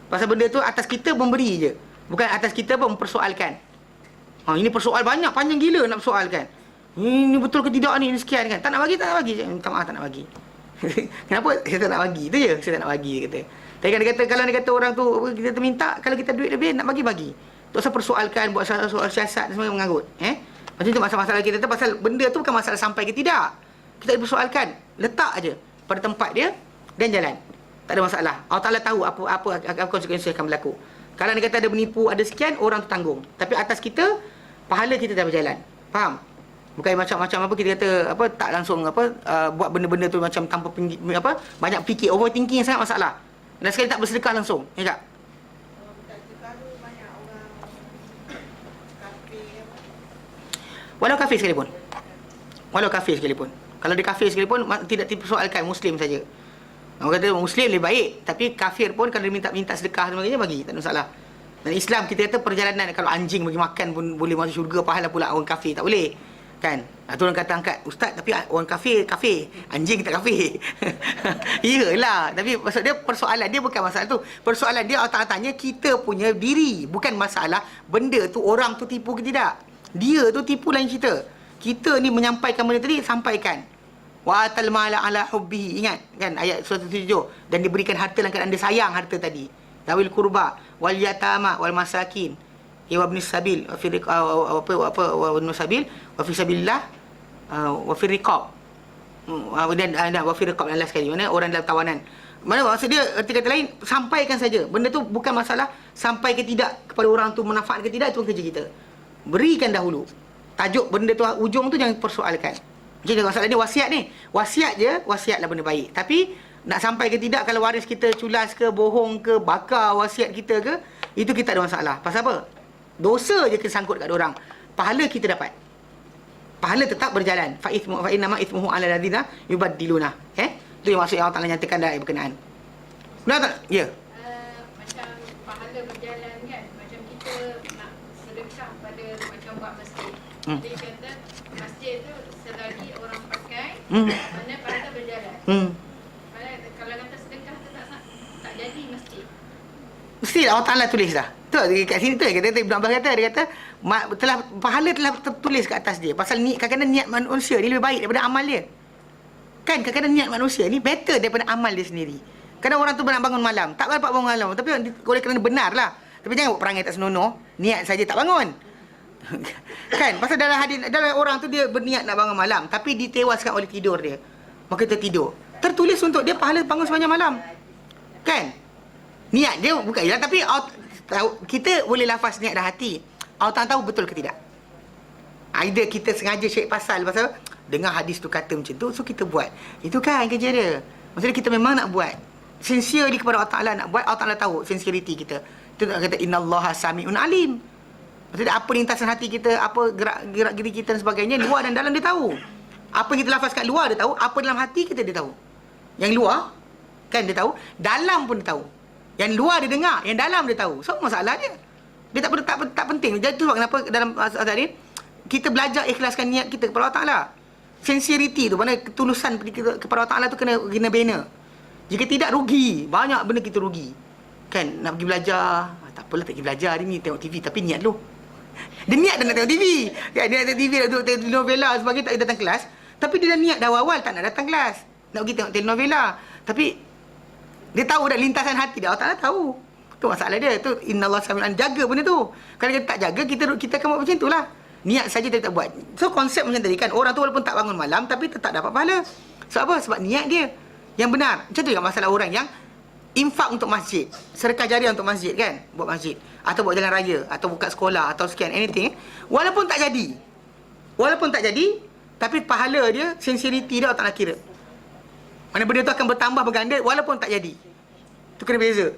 Pasal benda tu atas kita memberi je, bukan atas kita pun mempersoalkan. Ini persoal banyak, panjang gila nak persoalkan. Ini betul ke tidak ni, sekian kan. Tak nak bagi, tak nak bagi. Minta maaf, tak nak bagi. Kenapa? Saya tak nak bagi. Itu je, saya tak nak bagi, dia kata. Tapi kan dia kata, kalau dia kata orang tu, kita terminta, kalau kita duit lebih, nak bagi. Tak usah persoalkan, buat soal siasat dan semua mengarut. Macam tu masalah kita tu, pasal benda tu bukan masalah sampai ke tidak. Kita persoalkan, letak aja pada tempat dia dan jalan. Tak ada masalah. Allah Ta'ala tahu apa konsekuensi yang akan berlaku. Kalau dia kata ada menipu, ada sekian, orang tu tanggung. Tapi atas kita, pahala kita dah berjalan. Faham? Bukan macam-macam apa kita kata tak langsung buat benda-benda tu macam tanpa banyak fikir, overthinking sangat masalah. Dan sekali tak bersedekah langsung. Ya tak? Walau kafir sekalipun. Kalau dia kafir sekalipun, tidak dipersoalkan, Muslim saja. Orang kata Muslim lebih baik, tapi kafir pun kalau dia minta sedekah dan sebagainya, bagi, tak ada masalah. Dan Islam kita kata perjalanan, kalau anjing bagi makan pun boleh masuk syurga, pahala pula orang kafir tak boleh. Kan? Tu orang kata angkat, ustaz, tapi orang kafir, anjing tak kafir. Iyalah, tapi maksud dia persoalan dia bukan masalah tu. Persoalan dia Allah tanya kita punya diri, bukan masalah benda tu orang tu tipu ke tidak. Dia tu tipu lain cerita. Kita ni menyampaikan benda tadi, sampaikan. Wa atal mala ala hubbihi, ingat kan ayat surah 7. Dan diberikan harta dalam keadaan dia sayang harta tadi. Dawil kurba wal yatama wal masakin wa ibnis sabil wa fi wa ibnis sabil wa fi sabilillah wa fi riqab. Dan wa fi riqab last sekali, mana orang dalam tawanan. Mana maksud dia, erti kata lain, sampaikan saja. Benda tu bukan masalah sampai ke tidak kepada orang tu, manfaat ke tidak, itu kerja kita. Berikan dahulu. Tajuk benda tu, ujung tu jangan persoalkan. Jadi masalah ni wasiat ni. Wasiat je, wasiatlah benda baik. Tapi nak sampai ke tidak, kalau waris kita culas ke, bohong ke, bakar wasiat kita ke, itu kita ada masalah. Pasal apa? Dosa je kita sangkut kat orang. Pahala kita dapat. Pahala tetap berjalan. Fa innama ithmuhu 'alal ladzina yubaddiluna. Itu yang maksud yang Allah Ta'ala nyatakan dalam ayat berkenaan. Benar tak? Ya. Macam pahala berjalan kan, macam kita nak sedekah pada macam buat masjid. Dia kata masjid tu selagi orang pakai, mana pahala berjalan. Kalau kata sedekah tu tak jadi masjid. Mesti Allah Ta'ala tulis dah. Tu kat sini tu kata Ibn Abbas kata, dia kata pahala telah tertulis kat atas dia. Pasal kadang-kadang niat manusia ni lebih baik daripada amal dia. Kan kadang-kadang niat manusia ni better daripada amal dia sendiri. Kadang orang tu nak bangun malam, tak dapat bangun malam, tapi oleh kerana benar lah. Tapi jangan buat perangai tak senonoh, niat saja tak bangun. Kan? Pasal dalam hadis, dalam orang tu dia berniat nak bangun malam, tapi ditewaskan oleh tidur dia. Maka tertidur. tertulis untuk dia pahala bangun sepanjang malam. Kan? Niat dia bukan ialah, tapi kita boleh lafaz niat dalam hati. Allah tak tahu betul ke tidak. Either kita sengaja syek pasal dengar hadis tu kata macam tu, so kita buat. Itu kan kerja dia. Maksudnya kita memang nak buat. Sincerely kepada Allah Ta'ala nak buat, Allah Ta'ala tahu sincerity kita. Itu nak kata innallaha sami'un alim. Maksudnya apa lintasan hati kita, apa gerak geri kita dan sebagainya, luar dan dalam dia tahu. Apa yang kita lafaz kat luar dia tahu, apa dalam hati kita dia tahu. Yang luar kan dia tahu, dalam pun dia tahu. Yang luar dia dengar, yang dalam dia tahu. So masalah dia. Dia tak penting. Jadi tu sebab kenapa dalam tadi kita belajar ikhlaskan niat kita kepada Allah Taala. Sincerity tu, mana ketulusan kepada Allah Taala tu kena bina. Jika tidak, rugi. Banyak benda kita rugi. Kan nak pergi belajar, tak apalah tak pergi belajar hari ni tengok TV, tapi niat dulu. Dia niat dah nak tengok TV. Kan dia nak tengok TV, nak tengok telenovela sebagainya, tak datang kelas. Tapi dia dah niat dah awal tak nak datang kelas. Nak pergi tengok telenovela. Tapi dia tahu dah lintasan hati dia, Allah Ta'ala tahu. Tu masalah dia. Tu innallaha sami'un, jaga benda tu. Kalau kita tak jaga, kita akan buat macam itulah. Niat saja dia tak buat. So konsep macam tadi kan, orang tu walaupun tak bangun malam tapi tetap dapat pahala. Sebab apa? Sebab niat dia yang benar. Macam tu juga masalah orang yang infak untuk masjid, sedekah jariah untuk masjid kan, buat masjid atau buat jalan raya atau buka sekolah atau sekian anything, walaupun tak jadi, tapi pahala dia, sincerity dia Allah Ta'ala kira. Mana benda tu akan bertambah berganda walaupun tak jadi. Tu kena beza.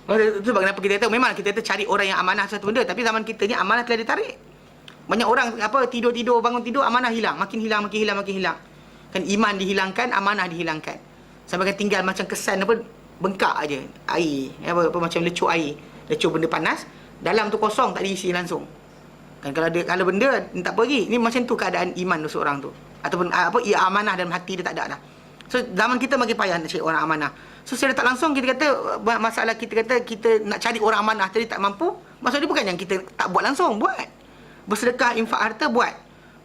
Itu sebab kenapa kita tahu, memang kita cari orang yang amanah satu benda, tapi zaman kita ni amanah telah ditarik. Banyak orang tidur bangun tidur, amanah hilang, makin hilang. Kan iman dihilangkan, amanah dihilangkan. Sampai kan tinggal macam kesan bengkak aja air, macam lecur air, lecur benda panas, dalam tu kosong, tak diisi langsung. Kan kalau benda tak pergi, ni macam tu keadaan iman seorang tu. Ataupun amanah dalam hati dia tak ada dah. So zaman kita makin payah nak cari orang amanah. So secara tak langsung kita kata masalah kita nak cari orang amanah tadi tak mampu. Maksud dia bukan yang kita tak buat langsung, buat. Bersedekah, infak harta, buat.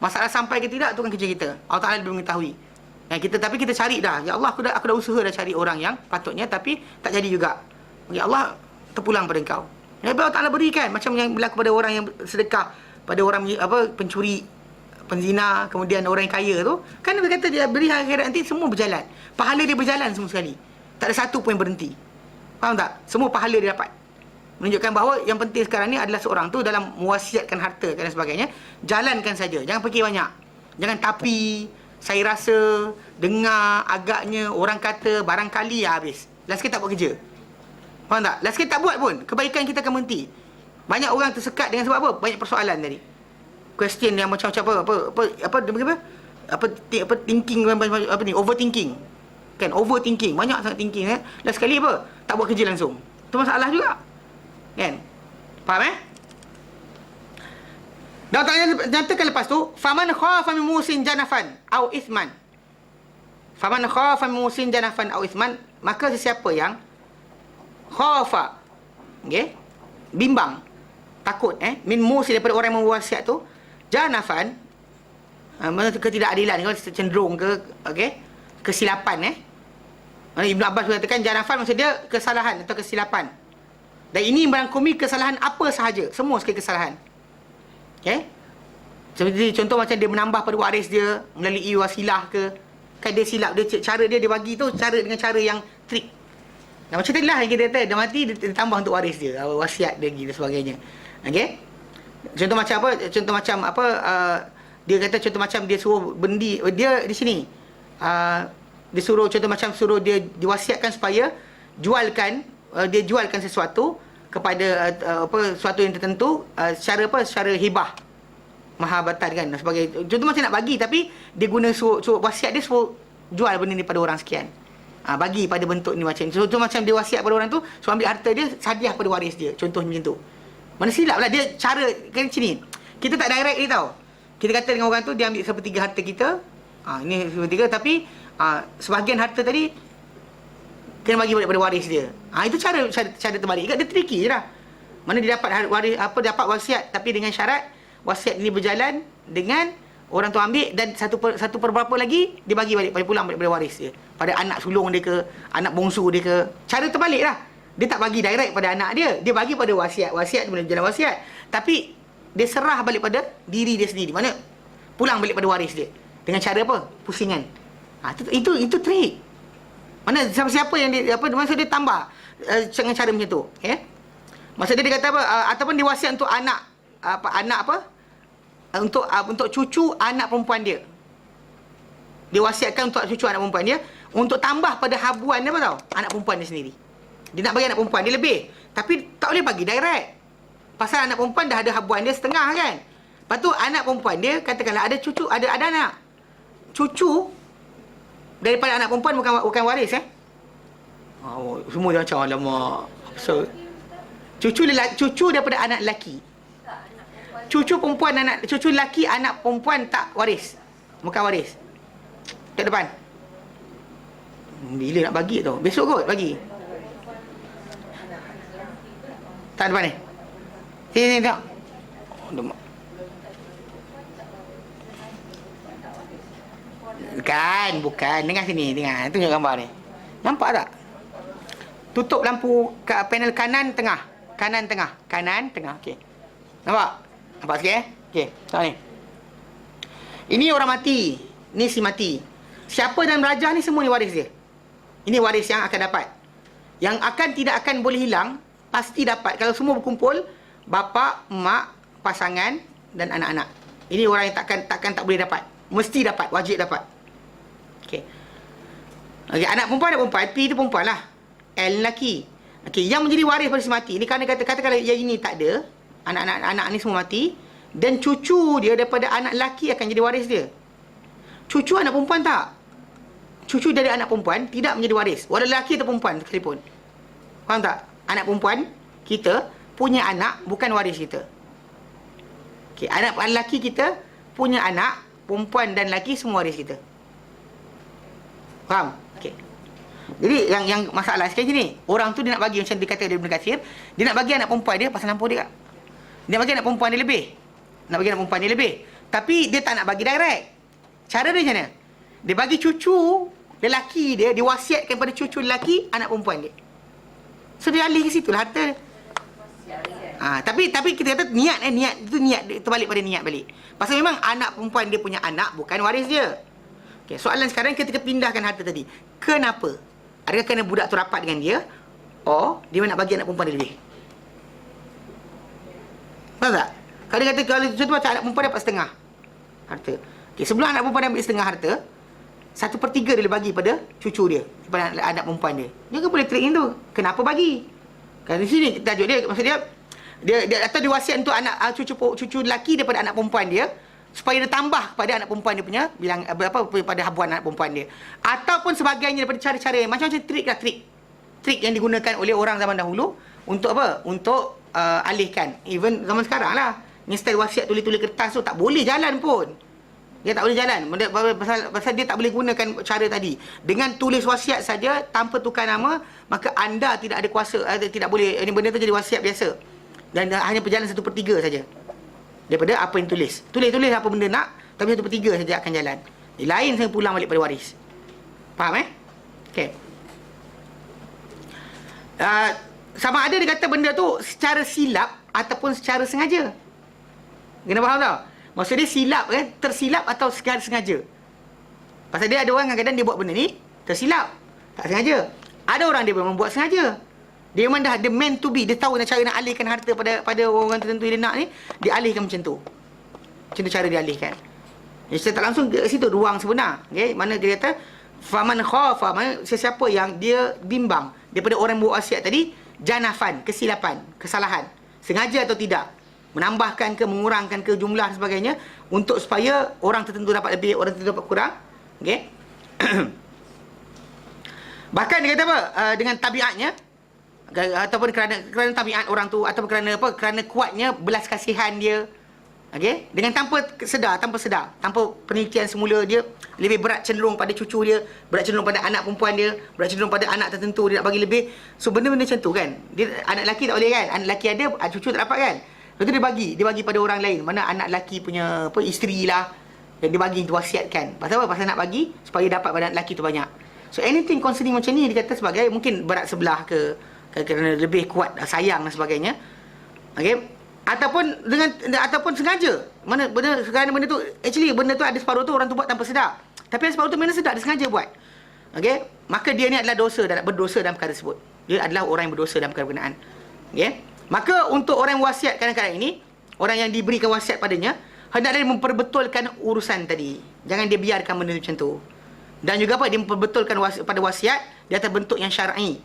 Masalah sampai ke tidak tu kan kerja kita. Allah Ta'ala belum mengetahui. Tapi kita cari dah. Ya Allah, aku dah usaha dah cari orang yang patutnya, tapi tak jadi juga. Ya Allah, terpulang pada engkau. Ya Allah Ta'ala berikan macam yang berlaku pada orang yang sedekah, pada orang pencuri, penzina, kemudian orang yang kaya tu, kan dia kata dia beri akhirat nanti semua berjalan. Pahala dia berjalan semua sekali. Tak ada satu pun yang berhenti. Faham tak? Semua pahala dia dapat. Menunjukkan bahawa yang penting sekarang ni adalah seorang tu dalam mewasiatkan harta dan sebagainya, jalankan saja. Jangan fikir banyak. Jangan tapi, saya rasa, dengar, agaknya, orang kata, barangkali habis. Last sekali tak buat kerja. Faham tak? Last sekali tak buat pun, kebaikan kita akan berhenti. Banyak orang tersekat dengan sebab apa? Banyak persoalan tadi. Question yang macam-macam thinking, overthinking. Kan, overthinking. Banyak sangat thinking. Last sekali tak buat kerja langsung. Itu masalah juga. Kan? Faham Dan Allah nyatakan lepas tu, faman khafa min musin janafan au ithman. Faman khafa min musin janafan au ithman, maka sesiapa yang khafa, bimbang, takut min musin, daripada orang yang membuat wasiat tu, janafan, ketidakadilan, cenderung ke kesilapan. Ibn Abbas mengatakan janafan maksud dia kesalahan atau kesilapan. Dan ini merangkumi kesalahan apa sahaja, semua sekali kesalahan. Seperti contoh macam dia menambah pada waris dia melalui wasilah ke, kan dia silap, cara dia bagi tu dengan cara yang trik. Macam tadi lah yang kita kata, dia mati dia tambah untuk waris dia, wasiat dia dan sebagainya. Contoh macam apa, dia kata contoh macam dia suruh bendi, dia di sini dia suruh suruh dia diwasiatkan supaya dia jualkan sesuatu kepada sesuatu yang tertentu secara hibah, mahabatan kan dan sebagainya. Contoh macam nak bagi, tapi dia guna suruh wasiat dia, suruh jual benda ni pada orang sekian, bagi pada bentuk ni macam. Contoh macam dia wasiat pada orang tu, suruh ambil harta dia, hadiah pada waris dia. Contoh macam tu. Mana silap lah dia cara kan macam ni. Kita tak direct ni tau. Kita kata dengan orang tu dia ambil sepertiga harta kita. Ini sepertiga, tapi sebahagian harta tadi kena bagi balik pada waris dia. Itu cara terbalik. Dia tricky je lah. Mana dia dapat waris, dapat wasiat, tapi dengan syarat wasiat ini berjalan dengan orang tu ambil, dan satu per berapa lagi dia bagi balik, pulang balik pada waris dia, pada anak sulung dia ke, anak bongsu dia ke. Cara terbalik lah. Dia tak bagi direct pada anak dia bagi pada wasiat dia boleh berjalan wasiat, tapi dia serah balik pada diri dia sendiri. Mana pulang balik pada waris dia dengan cara apa? Pusingan. Itu trik. Mana siapa yang dia maksud dia tambah dengan cara macam tu, okey. Maksud dia kata apa, ataupun diwasiat untuk anak untuk cucu anak perempuan dia. Diwasiatkan untuk cucu anak perempuan dia untuk tambah pada habuan dia, apa tahu? Anak perempuan dia sendiri. Dia nak bagi anak perempuan dia lebih, tapi tak boleh bagi direct. Pasal anak perempuan dah ada habuan dia setengah kan. Lepas tu anak perempuan dia katakanlah ada cucu, ada anak. Cucu daripada anak perempuan bukan waris semua dia macam alamak. So cucu daripada anak lelaki. Cucu lelaki anak perempuan tak waris. Bukan waris. Kat depan. Bila nak bagi tu? Besok kot bagi. Tak depan ni. Sini tengok. Bukan. Dengar sini, dengar. Tunjuk gambar ni. Nampak tak? Tutup lampu panel kanan tengah. Kanan tengah. Okey. Nampak sikit Okey, tengok ni. Ini orang mati. Ni si mati. Siapa dalam rajah ni semua ni waris dia. Ini waris yang akan dapat. Yang tidak akan boleh hilang, pasti dapat. Kalau semua berkumpul, bapa, mak, pasangan dan anak-anak. Ini orang yang takkan tak boleh dapat. Mesti dapat, wajib dapat. Okey. Anak perempuan, P tu perempuan lah. L lelaki. Okey, yang menjadi waris pada si mati ni kerana katakanlah yang ini tak ada, anak ni semua mati, dan cucu dia daripada anak lelaki akan jadi waris dia. Cucu anak perempuan tak. Cucu dari anak perempuan tidak menjadi waris, walau lelaki atau perempuan sekalipun. Faham tak? Anak perempuan kita punya anak bukan waris kita. Okey, anak lelaki kita punya anak perempuan dan lelaki semua waris kita. Faham? Okey. Jadi yang masalah sekali ni, orang tu dia nak bagi macam dikata dia Ibn Katsir, dia nak bagi anak perempuan dia pasal nampak dia tak? Dia nak bagi anak perempuan dia lebih. Tapi dia tak nak bagi direct. Cara dia macam mana? Dia bagi cucu lelaki dia, diwasiatkan pada cucu lelaki anak perempuan dia. So dia alih ke situ lah harta. Tapi kita kata niat terbalik pada niat balik. Pasal memang anak perempuan dia punya anak bukan waris dia. Okay, soalan sekarang kita pindahkan harta tadi. Kenapa? Adakah kerana budak tu rapat dengan dia? Dia nak bagi anak perempuan dia lebih? Faham tak? Kalau dia kata kalau contoh macam anak perempuan dapat setengah harta. Okay, sebelum anak perempuan ambil setengah harta, 1/3 dia bagi pada cucu dia, pada anak perempuan dia. Dia kan boleh tricking tu. Kenapa bagi? Kan di sini tajuk dia, maksud dia atau diwasiat untuk anak cucu lelaki daripada anak perempuan dia supaya dia tambah pada anak perempuan dia punya bilang pada habuan anak perempuan dia, ataupun sebagainya daripada cara-cara macam-macam trik yang digunakan oleh orang zaman dahulu untuk apa? Untuk alihkan. Even zaman sekarang lah, ni style wasiat tulis-tulis kertas tu tak boleh jalan pun. Dia tak boleh jalan pasal dia tak boleh gunakan cara tadi. Dengan tulis wasiat saja tanpa tukar nama, maka anda tidak ada kuasa, tidak boleh, ini benda tu jadi wasiat biasa. Dan hanya berjalan 1/3 saja daripada apa yang tulis apa benda nak, tapi 1/3 saja akan jalan. Lain saya pulang balik pada waris. Faham Okey. Sama ada dia kata benda tu secara silap ataupun secara sengaja. Kena faham tau? Maksud dia silap tersilap atau secara sengaja. Pasal dia ada orang kadang-kadang dia buat benda ni tersilap, tak sengaja. Ada orang dia memang buat sengaja. Dia memang dah meant to be. Dia tahu cara nak alihkan harta pada orang tertentu dia nak ni, dia alihkan macam tu. Macam tu cara dia alihkan. Jadi secara tak langsung ke situ ruang sebenar. Okay? Mana dia kata faman khafa, mana sesiapa yang dia bimbang daripada orang buat wasiat tadi, janafan, kesilapan, kesalahan, sengaja atau tidak, menambahkan ke mengurangkan ke jumlah dan sebagainya untuk supaya orang tertentu dapat lebih, orang tertentu dapat kurang. Okey. Bahkan dia kata apa? Dengan tabiatnya ataupun kerana tabiat orang tu, ataupun kerana apa? Kerana kuatnya belas kasihan dia. Okey, dengan tanpa sedar, tanpa penelitian semula, dia lebih berat cenderung pada cucu dia, berat cenderung pada anak perempuan dia, berat cenderung pada anak tertentu dia nak bagi lebih. So benda-benda macam tu kan. Dia anak lelaki tak boleh kan? Anak lelaki ada, cucu tak dapat kan? Lepas tu dia bagi pada orang lain. Mana anak lelaki punya isteri lah, yang dia bagi wasiatkan. Pasal apa? Pasal nak bagi supaya dapat pada anak lelaki tu banyak. So anything concerning macam ni dikata sebagai mungkin berat sebelah ke kerana lebih kuat sayang dan sebagainya. Okey. Ataupun sengaja. Kerana benda tu actually benda tu ada separuh tu orang tu buat tanpa sedar. Tapi separuh tu memang sedar, dia sengaja buat. Okey, maka dia ni adalah berdosa dalam perkara tersebut. Dia adalah orang yang berdosa dalam perkara berkenaan. Okey, maka untuk orang yang wasiat kadang-kadang ini, orang yang diberikan wasiat padanya, hendaklah dia memperbetulkan urusan tadi. Jangan dia biarkan benda macam tu. Dan juga apa, dia memperbetulkan pada wasiat di atas bentuk yang syar'i.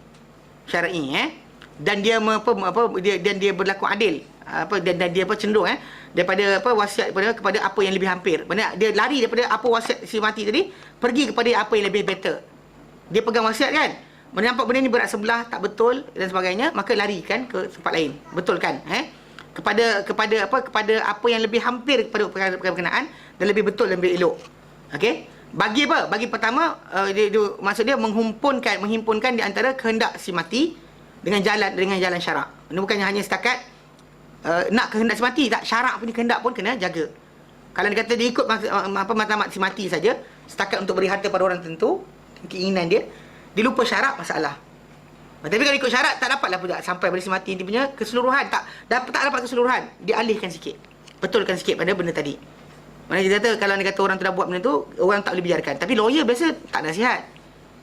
Dan dia dia berlaku adil. Dan dia cenderung daripada wasiat kepada apa yang lebih hampir. Maksudnya dia lari daripada apa wasiat si mati tadi, pergi kepada apa yang lebih better. Dia pegang wasiat kan, nampak benda ni berat sebelah, tak betul dan sebagainya, maka larikan ke tempat lain. Betulkan kepada apa yang lebih hampir kepada perkara berkenaan dan lebih betul dan lebih elok. Okey, bagi apa? Bagi pertama, maksud dia menghimpunkan di antara kehendak si mati dengan jalan syarak. Ini bukannya hanya setakat nak kehendak si mati, tak, syarak punya kehendak pun kena jaga. Kalau dia kata dia ikut matlamat si mati saja, setakat untuk beri harta pada orang tertentu, keinginan dia lupa syarak, masalah. Tapi kalau ikut syarat, tak dapatlah pula sampai pada si mati dia punya keseluruhan. Tak dapat keseluruhan. Dia alihkan sikit. Betulkan sikit pada benda tadi. Maksudnya dia kata, kalau dia kata orang tu dah buat benda tu, orang tak boleh biarkan. Tapi lawyer biasa tak nasihat.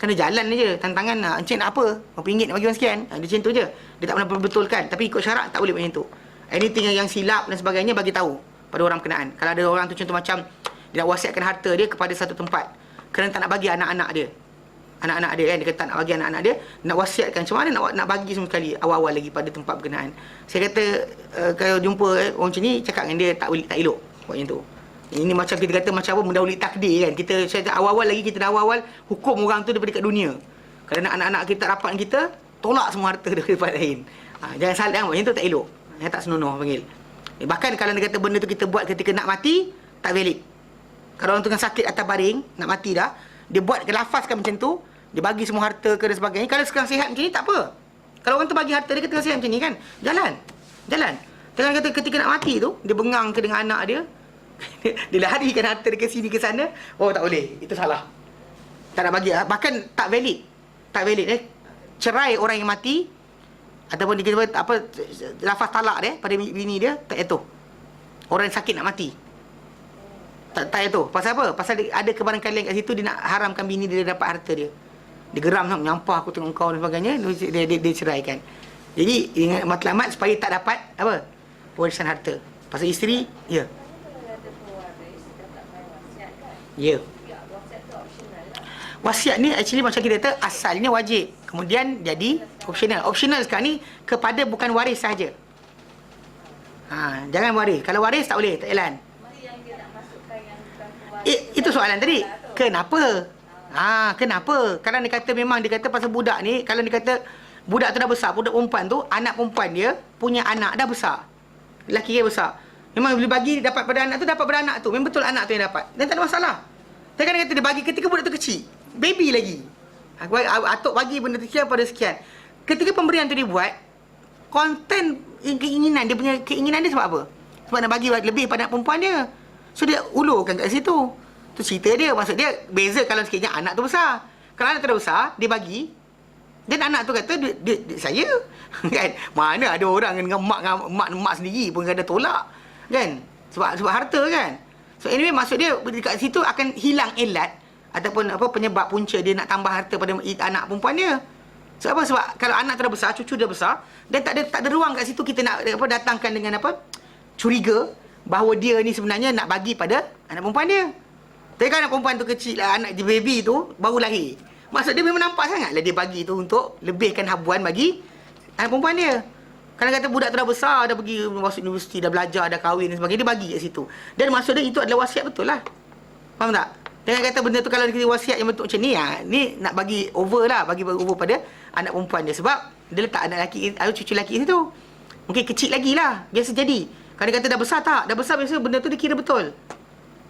Kena jalan je. Tantangan, encik nak apa? RM1 nak bagi orang sekian. Dia macam tu je. Dia tak pernah betulkan. Tapi ikut syarat, tak boleh macam tu. Anything yang silap dan sebagainya, bagi tahu pada orang berkenaan. Kalau ada orang tu contoh macam, dia nak wasiatkan harta dia kepada satu tempat, kerana tak nak bagi anak-anak dia. Anak-anak dia kan, dia kata tak nak bagi anak-anak dia, nak wasiatkan macam mana nak bagi semua sekali awal-awal lagi pada tempat berkenaan. Saya kata kalau jumpa orang macam ni, cakap dengan dia tak elok buat macam tu. Ini macam kita kata macam apa, mendahului takdir kan. Saya awal-awal lagi, kita dah awal hukum orang tu daripada kat dunia. Kerana anak-anak kita tak rapat dengan kita, tolak semua harta daripada tempat lain. Jangan salah buat macam tu, tak elok. Tak senonoh panggil. Bahkan kalau dia kata benda tu kita buat ketika nak mati, tak valid. Kalau orang tu kan sakit atas baring, nak mati dah, dia buat lafazkan macam tu, dia bagi semua harta ke dan sebagainya. Kalau sekarang sihat macam ni, tak apa. Kalau orang tu bagi harta dia tengah sihat macam ni kan, jalan. Tengah kata ketika nak mati tu, dia bengang ke dengan anak dia, dia larikan harta dia ke sini ke sana. Oh, tak boleh, itu salah. Tak nak bagi, bahkan tak valid. Cerai orang yang mati, ataupun dia lafaz talak dia pada bini dia, tak jatuh. Orang yang sakit nak mati, tak jatuh. Pasal apa? Pasal ada kebarangkalian kat situ, dia nak haramkan bini dia dapat harta dia. Dia geram, menyampah aku tengok kau dan sebagainya, dia ceraikan. Jadi dengan matlamat supaya tak dapat apa, warisan harta. Pasal isteri, ya. Ya. Wasiat ni actually macam kita kata, asalnya wajib, kemudian jadi optional. Optional sekarang ni kepada bukan waris saja. Jangan waris. Kalau waris tak boleh, tak jalan. Itu soalan tadi. Kenapa? Kenapa? Kalau dia kata memang dia kata pasal budak ni, kalau dia kata budak tu dah besar, budak perempuan tu, anak perempuan dia punya anak dah besar. Lelaki dia besar. Memang boleh bagi dapat pada anak tu, dapat pada anak tu. Memang betul anak tu yang dapat. Dan tak ada masalah. Tapi kan dia kata dia bagi ketika budak tu kecil. Baby lagi. Atuk bagi benda tu sekian pada sekian. Ketika pemberian tu dibuat, konten keinginan, dia punya keinginan dia sebab apa? Sebab nak bagi lebih pada anak perempuan dia. So dia ulurkan kat situ. Tu cerita dia. Maksud dia beza kalau sekiranya anak tu besar. Kalau anak tu dah besar, dia bagi. Dan anak tu kata dia saya. Kan? Mana ada orang dengan mak sendiri pun ada tolak. Kan? Sebab harta kan. So anyway, maksud dia dekat situ akan hilang ilat ataupun penyebab punca dia nak tambah harta pada anak perempuan dia. Sebab apa? Sebab kalau anak tu dah besar, cucu dah besar, dan tak ada ruang kat situ kita nak datangkan dengan curiga bahawa dia ni sebenarnya nak bagi pada anak perempuan dia. Tapi kan anak perempuan tu kecil lah, anak baby tu baru lahir. Maksud dia memang nampak sangatlah dia bagi tu untuk lebihkan habuan bagi anak perempuan dia. Kalau kata budak tu dah besar, dah pergi masuk universiti, dah belajar, dah kahwin dan sebagainya, dia bagi kat situ. Dan maksud dia itu adalah wasiat betul lah. Faham tak? Jangan kata benda tu kalau kita wasiat yang bentuk macam ni, ni nak bagi over lah, bagi over pada anak perempuan dia. Sebab dia letak anak lelaki, cucu lelaki kat situ. Mungkin kecil lagi lah, biasa jadi. Kalau dia kata dah besar tak? Dah besar biasa benda tu dia kira betul.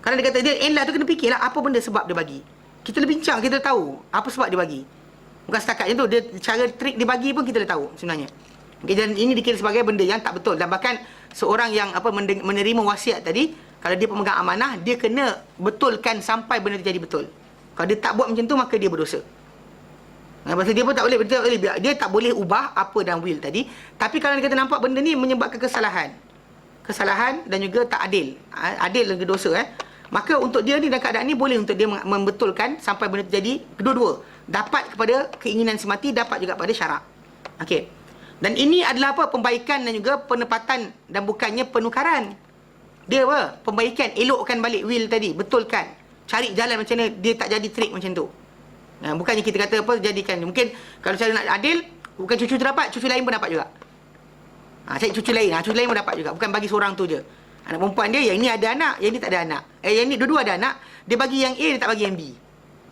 Kalau dia kata dia tu kena fikirlah apa benda sebab dia bagi. Kita lebih bincang, kita tahu apa sebab dia bagi. Bukan setakat macam tu, dia cara trik dia bagi pun kita dah tahu sebenarnya. Okay, dan ini dikira sebagai benda yang tak betul. Dan bahkan seorang yang menerima wasiat tadi, kalau dia pemegang amanah, dia kena betulkan sampai benda tu jadi betul. Kalau dia tak buat macam tu, maka dia berdosa. Maksud dia pun tak boleh, dia tak boleh ubah apa dalam will tadi. Tapi kalau dia kata nampak benda ni menyebabkan kesalahan dan juga tak adil, adil dan dosa, maka untuk dia ni dalam keadaan ni boleh untuk dia membetulkan sampai benda tu jadi kedua-dua. dapat kepada keinginan si mati, dapat juga pada syarak. Okey. Dan ini adalah apa? Pembaikan dan juga penepatan dan bukannya penukaran. Dia apa? Pembaikan, elokkan balik will tadi, betulkan. Cari jalan macam mana dia tak jadi trik macam tu. Bukannya kita kata apa, jadikan. Mungkin kalau cara nak adil, bukan cucu tu dapat, cucu lain pun dapat juga. Cari cucu lain, cucu lain pun dapat juga. Bukan bagi seorang tu je. Anak perempuan dia, yang ni ada anak, yang ni tak ada anak. Yang ni dua-dua ada anak, dia bagi yang A, dia tak bagi yang B.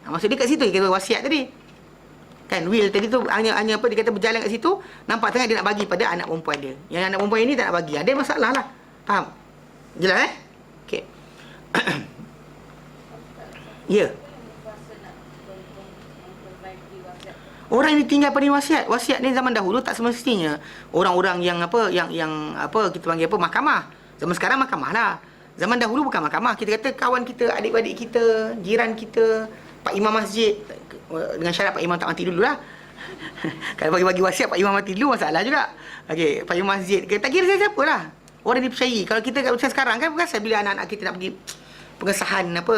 Maksud dia kat situ, dia kata wasiat tadi. Kan will tadi tu hanya apa dia kata berjalan kat situ, nampak tengah dia nak bagi pada anak perempuan dia. Yang anak perempuan ini tak nak bagi. Ada masalah lah. Faham? Jelas Okey. Ya. Orang yang ditinggal pada wasiat. Wasiat ni zaman dahulu tak semestinya orang-orang yang apa yang apa kita panggil apa mahkamah. Zaman sekarang mahkamah lah. Zaman dahulu bukan mahkamah. Kita kata kawan kita, adik-adik kita, jiran kita, Pak Imam Masjid, dengan syarat Pak Imam tak mati dululah. Kalau bagi-bagi wasiat Pak Imam mati dulu, masalah juga. Okey, Pak Imam Masjid ke, tak kira siapa lah. Orang dipercayai. Kalau kita macam sekarang kan, bukan bila anak-anak kita nak pergi pengesahan apa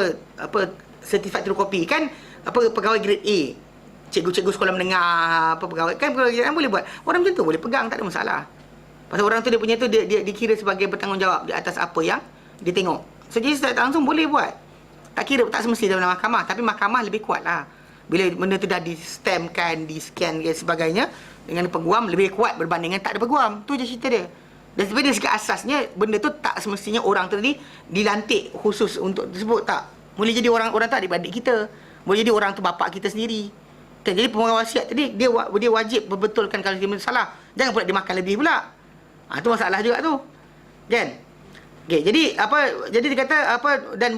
sertifikat fotokopi kan, apa pegawai grade A, cikgu-cikgu sekolah menengah, apa pegawai kan, pegawai grade A boleh buat. Orang macam tu boleh pegang, tak ada masalah. Pasal orang tu dia punya tu dia dikira sebagai bertanggungjawab di atas apa yang dia tengok. So jadi secara langsung boleh buat. Tak kira, tak semestinya dalam mahkamah. Tapi mahkamah lebih kuat lah. Bila benda tu dah di-stampkan, di-scan dan sebagainya, dengan peguam lebih kuat berbandingkan tak ada peguam. Tu je cerita dia. Dan sebenarnya segi asasnya, benda tu tak semestinya orang tu tadi dilantik khusus untuk tersebut. Tak. Boleh jadi orang tu adik-adik kita. Boleh jadi orang tu bapak kita sendiri. Kan? Jadi pemegang wasiat tadi, dia wajib berbetulkan kalau dia salah. Jangan pula dia makan lebih pula. Tu masalah juga tu. Kan? Okey, jadi dia kata apa dan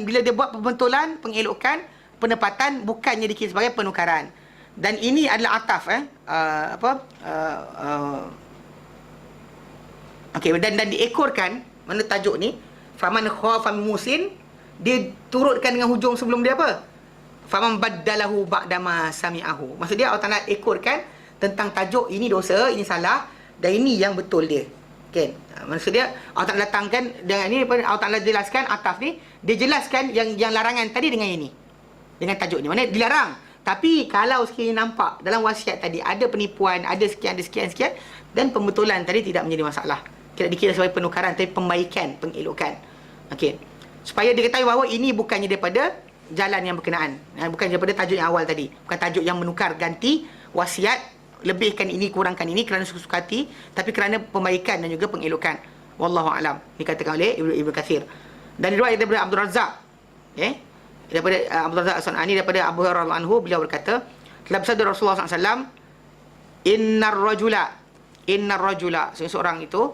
bila dia buat pembentulan, pengelokan, penepatan bukannya dikira sebagai penukaran. Dan ini adalah ataf okey, dan diekorkan, mana tajuk ni? Faman khafa musin, dia turutkan dengan hujung sebelum dia apa? Faman baddalahu ba'dama sami'ahu. Maksud dia Allah Taala ekorkan tentang tajuk ini dosa, ini salah dan ini yang betul dia. Kan? Maksud dia Allah Ta'ala datangkan dengan ini, Allah Ta'ala jelaskan ataf ni, dia jelaskan yang larangan tadi dengan ini, dengan tajuk ni. Maksudnya dilarang. Tapi kalau sekiranya nampak dalam wasiat tadi ada penipuan, ada sekian dan pembetulan tadi tidak menjadi masalah. Tidak dikira sebagai penukaran tapi pembaikan, pengelokan. Okey. Supaya diketahui bahawa ini bukannya daripada jalan yang berkenaan. Bukan daripada tajuk yang awal tadi. Bukan tajuk yang menukar ganti wasiat, lebihkan ini, kurangkan ini kerana suka-suka hati, tapi kerana pembaikan dan juga pengelokan. Wallahu alam. Dikatakan oleh Ibnu Katsir. Dan riwayat daripada Abdul Razzaq. Daripada Abdul Razzaq As-Sanani, daripada Abu Hurairah radhiyallahu anhu, beliau berkata, telah bersabda Rasulullah SAW, innar rajula seseorang itu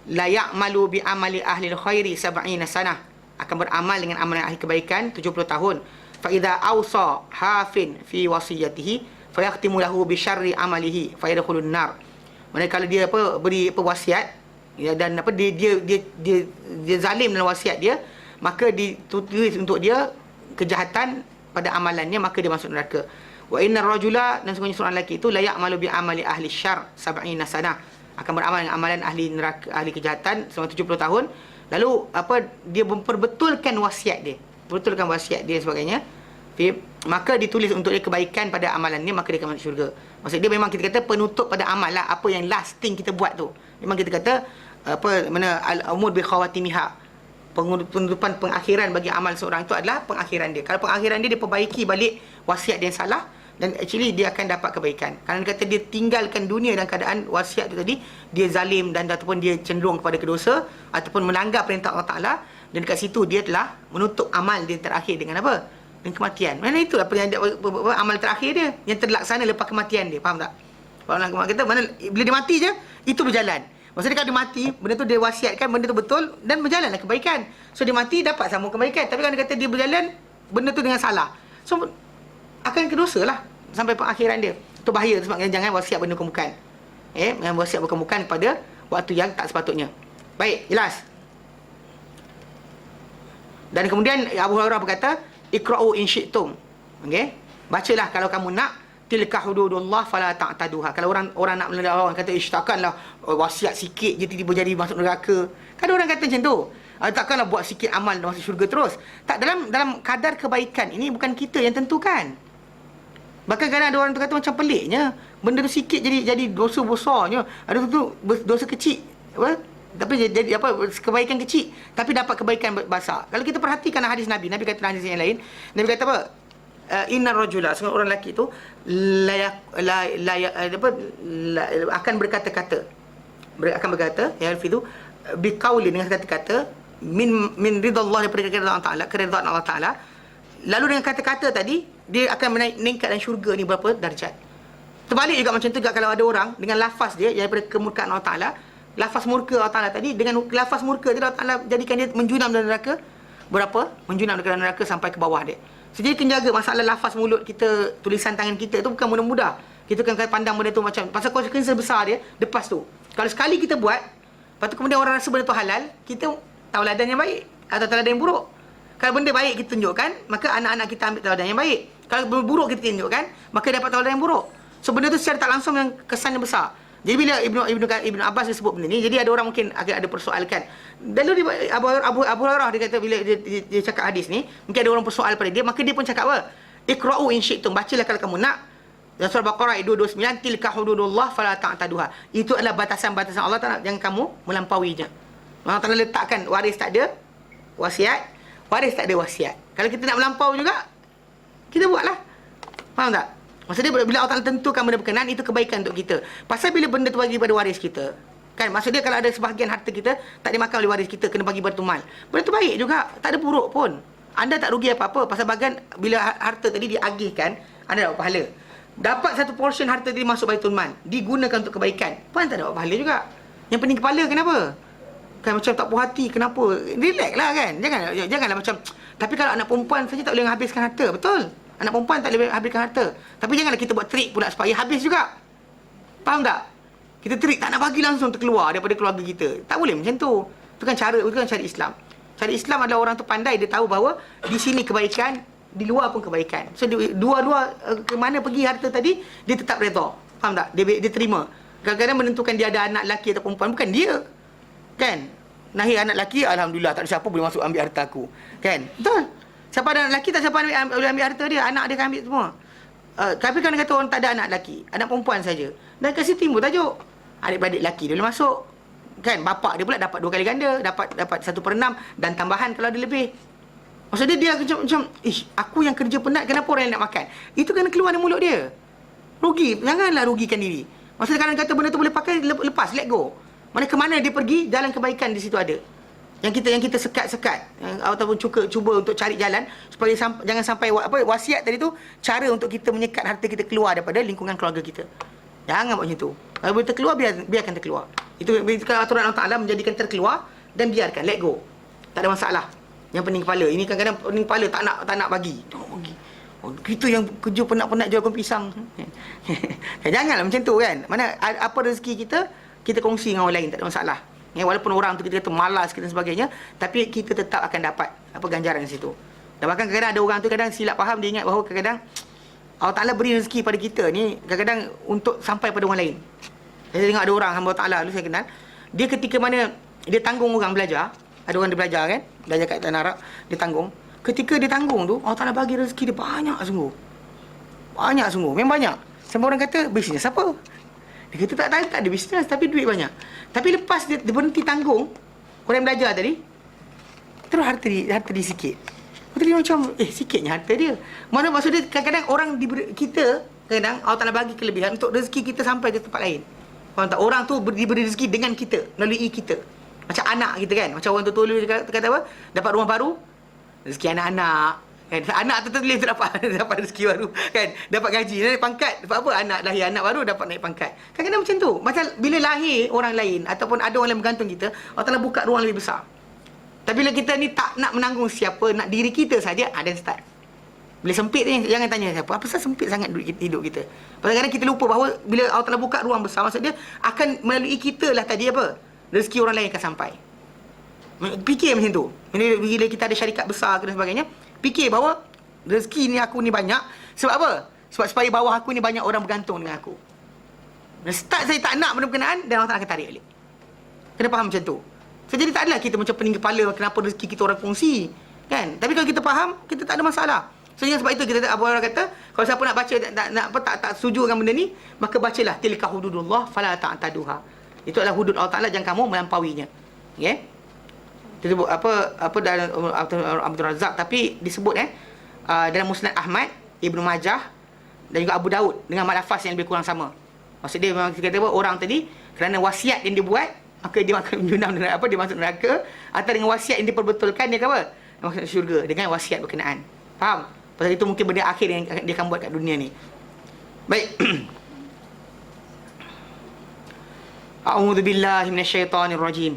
la ya'malu bi amali ahli al-khairi 70 sanah, akan beramal dengan amalan ahli kebaikan 70 tahun. Fa idza awsa hafin fi wasiyatihi fayakhtimu lahu bi syarri amalihi fayadkhulun nar. Maksudnya kalau dia beri wasiat, ya, dan dia zalim dalam wasiat dia, maka ditulis untuk dia kejahatan pada amalannya, maka dia masuk neraka. Wa innar rajula, dan sesungguhnya seorang lelaki itu la ya'malu bi amali ahli syarr 70 sanah, akan beramal dengan amalan ahli neraka, ahli kejahatan selama 70 tahun. Lalu dia memperbetulkan wasiat dia, betulkan wasiat dia sebagainya, maka ditulis untuk dia kebaikan pada amalannya, maka dia akan masuk syurga. Maksud dia memang kita kata penutup pada amal lah, apa yang lasting kita buat tu. Memang kita kata al-umur bi khawatimiha, penutupan pengakhiran bagi amal seorang itu adalah pengakhiran dia. Kalau pengakhiran dia perbaiki balik wasiat dia yang salah, dan actually dia akan dapat kebaikan. Kalau dia kata dia tinggalkan dunia dalam keadaan wasiat tu tadi, dia zalim dan ataupun dia cenderung kepada kedosa ataupun melanggar perintah Allah Ta'ala, dan dekat situ dia telah menutup amal dia terakhir dengan apa? Dengan kematian. Mana itu apa yang amal terakhir dia yang terlaksana lepas kematian dia. Faham tak? Faham kita mana bila dia mati je itu berjalan. Maksudnya kalau dia mati, benda tu dia wasiatkan, benda tu betul dan berjalanlah kebaikan. So dia mati dapat sama kebaikan. Tapi kalau dia kata dia berjalan benda tu dengan salah, so akan kedosa lah sampai pengakhiran dia. Itu bahaya, sebab jangan wasiat benda bukan. Jangan wasiat bukan pada waktu yang tak sepatutnya. Baik, jelas. Dan kemudian Abu Hurairah berkata, iqra'u in syi'tum. Okey? Bacalah kalau kamu nak, tilka hududullah fala ta'taduha. Kalau orang nak melawan, kata takkanlah wasiat sikit je tiba-tiba jadi masuk neraka. Kan orang kata macam tu. Takkanlah buat sikit amal dan masuk syurga terus. Tak, dalam kadar kebaikan ini bukan kita yang tentukan. Bahkan kadang ada orang tu kata macam peliknya, benda tu sikit jadi dosa besarnya. Ada tu dosa kecil, apa? Tapi jadi apa, kebaikan kecil tapi dapat kebaikan besar. Kalau kita perhatikan hadis Nabi kata dalam hadis yang lain, Nabi kata apa? Inna rajula, seorang orang lelaki tu akan berkata-kata, ya itu biqauli, dengan kata-kata min ridallah, daripada keridaan Allah Taala. Lalu dengan kata-kata tadi dia akan meningkat dalam syurga ni berapa darjat. Terbalik juga macam tu juga kalau ada orang dengan lafaz dia daripada kemurkaan Allah Taala, lafaz murka Allah Taala tadi, dengan lafaz murka dia Allah Taala jadikan dia menjunam dalam neraka berapa? Menjunam dalam neraka sampai ke bawah dia. So, jadi kena jaga masalah lafaz mulut kita, tulisan tangan kita tu bukan mudah-mudah. Kita kan pandang benda tu macam pasal konsekuensi besar dia lepas tu. Kalau sekali kita buat, lepas tu kemudian orang rasa benda tu halal, kita tauladan yang baik atau tauladan yang buruk. Kalau benda baik kita tunjukkan, maka anak-anak kita ambil tauladan yang baik. Kalau benda buruk kita tunjukkan, maka dapat tauladan yang buruk. So benda tu secara tak langsung yang kesannya besar. Jadi bila Ibnu Abbas dia sebut benda ni, jadi ada orang mungkin agak ada persoalkan. Lalu Abu Hurairah dia kata bila dia cakap hadis ni, mungkin ada orang persoal pada dia, maka dia pun cakap apa? Iqra'u in syi'tum, bacalah kalau kamu nak. Dalam surah Baqarah 229, tilka hududullah fala ta'taduha. Itu adalah batasan-batasan Allah Taala yang kamu melampauinya. Allah Taala letakkan waris tak ada wasiat, waris tak ada wasiat. Kalau kita nak melampau juga, kita buatlah. Faham tak? Maksudnya bila Allah Taala tentukan benda berkenaan, itu kebaikan untuk kita. Pasal bila benda tu bagi pada waris kita, kan, maksudnya kalau ada sebahagian harta kita tak dimakan oleh waris kita, kena bagi Baitul Mal, benda tu baik juga, tak ada buruk pun. Anda tak rugi apa-apa. Pasal bahagian bila harta tadi diagihkan, anda dapat pahala. Dapat satu portion harta tadi masuk Baitul Mal, digunakan untuk kebaikan, pun tak dapat pahala juga. Yang penting kepala kenapa? Kan macam tak puas hati, kenapa? Relax lah kan. Janganlah macam. Tapi kalau anak perempuan saja tak boleh menghabiskan harta, betul? Anak perempuan tak boleh habiskan harta. Tapi janganlah kita buat trik pula supaya habis juga. Faham tak? Kita trik tak nak bagi langsung terkeluar daripada keluarga kita. Tak boleh macam tu. Itu kan cara Islam. Cara Islam adalah orang tu pandai, dia tahu bahawa di sini kebaikan, di luar pun kebaikan. So dua-dua ke mana pergi harta tadi, dia tetap redha. Faham tak? Dia terima. Kadang-kadang menentukan dia ada anak lelaki atau perempuan bukan dia. Kan? Lahir anak lelaki, alhamdulillah, tak ada siapa boleh masuk ambil harta aku. Kan? Betul? Siapa ada anak lelaki, tak siapa boleh ambil harta dia. Anak dia akan ambil semua. Tapi kalau kata orang tak ada anak lelaki, anak perempuan saja, dan kasi timbul tajuk adik-beradik lelaki dia boleh masuk. Kan? Bapak dia pula dapat 2 kali ganda, dapat 1/6 dan tambahan kalau ada lebih. Maksudnya dia macam aku yang kerja penat, kenapa orang yang nak makan? Itu kena keluar dari mulut dia. Rugi, janganlah rugikan diri. Maksudnya kalau kata benda tu boleh pakai, lepas, let go. Mana ke mana dia pergi, jalan kebaikan di situ ada. Yang kita sekat-sekat, ataupun cuba untuk cari jalan supaya jangan sampai wasiat tadi tu cara untuk kita menyekat harta kita keluar daripada lingkungan keluarga kita. Jangan buat macam tu. Kalau boleh terkeluar, biarkan terkeluar. Itu aturan Allah Taala, menjadikan terkeluar dan biarkan, let go. Tak ada masalah. Yang pening kepala. Ini kadang-kadang pening kepala tak nak bagi. Jangan bagi. Kita yang kerja penat-penat jual pisang. Janganlah macam tu kan. Mana apa rezeki kita kongsi dengan orang lain, tak ada masalah. Ya, walaupun orang tu kita kata malas dan sebagainya, tapi kita tetap akan dapat ganjaran di situ. Dan bahkan kadang-kadang ada orang tu kadang silap faham, dia ingat bahawa kadang-kadang Allah Ta'ala beri rezeki pada kita ni kadang-kadang untuk sampai pada orang lain. Saya tengok ada orang hamba Allah Ta'ala dulu saya kenal, dia ketika mana dia tanggung orang belajar, ada orang dia belajar kan, belajar kat Tanah Arab, dia tanggung. Ketika dia tanggung tu, Allah Ta'ala bagi rezeki dia banyak sungguh. Banyak sungguh, memang banyak. Sampai orang kata, bisnes apa? Dia kata tak ada bisnes, tapi duit banyak. Tapi lepas dia berhenti tanggung, orang yang belajar tadi, terus harta dia sikit. Harta dia macam, sikitnya harta dia. Mana maksud dia, kadang-kadang orang kita, kadang Allah Ta'ala bagi kelebihan untuk rezeki kita sampai ke tempat lain. Faham tak? Orang tu diberi rezeki dengan kita, melalui kita. Macam anak kita kan, macam orang tu dulu kata apa? Dapat rumah baru, rezeki anak-anak. Kan? Anak tu tertulis dapat rezeki baru kan, dapat gaji, naik pangkat, dapat apa, anak lahir anak baru dapat naik pangkat. Kadang-kadang macam tu. Macam bila lahir orang lain ataupun ada orang lain bergantung kita, Allah Ta'ala buka ruang lebih besar. Tapi bila kita ni tak nak menanggung siapa, nak diri kita saja, dan start. Bila sempit ni jangan tanya siapa, apa pasal sempit sangat hidup kita. Pasal kadang kita lupa bahawa bila Allah Ta'ala buka ruang besar, maksud dia akan melalui kita lah tadi apa, rezeki orang lain akan sampai. Fikir macam tu. Bila kita ada syarikat besar dan sebagainya, fikir bahawa rezeki ni aku ni banyak. Sebab apa? Sebab supaya bawah aku ni banyak orang bergantung dengan aku. Dan start saya tak nak benda berkenaan, dan Allah Ta'ala akan tarik balik. Kena faham macam tu. So, jadi tak adalah kita macam pening kepala kenapa rezeki kita orang kongsi. Kan? Tapi kalau kita faham, kita tak ada masalah. So, sebab itu kita Abu Hurairah kata, Kalau siapa nak baca tak setuju dengan benda ni, maka bacalah tilka hududullah fala ta'taduha. Itu adalah hudud Allah Taala, jangan kamu melampauinya. Okey. Disebut apa dalam Abdul Razak, tapi disebut dalam Musnad Ahmad, Ibnu Majah dan juga Abu Daud dengan lafaz yang lebih kurang sama. Maksud dia memang kita kata orang tadi kerana wasiat yang dia buat, maka dia akan menjunam dengan dia masuk neraka, atau dengan wasiat yang diperbetulkan dia apa? Masuk syurga dengan wasiat berkenaan. Faham? Pasal itu mungkin benda akhir yang dia akan buat kat dunia ni. Baik. A'udzu billahi minasyaitonir rajim.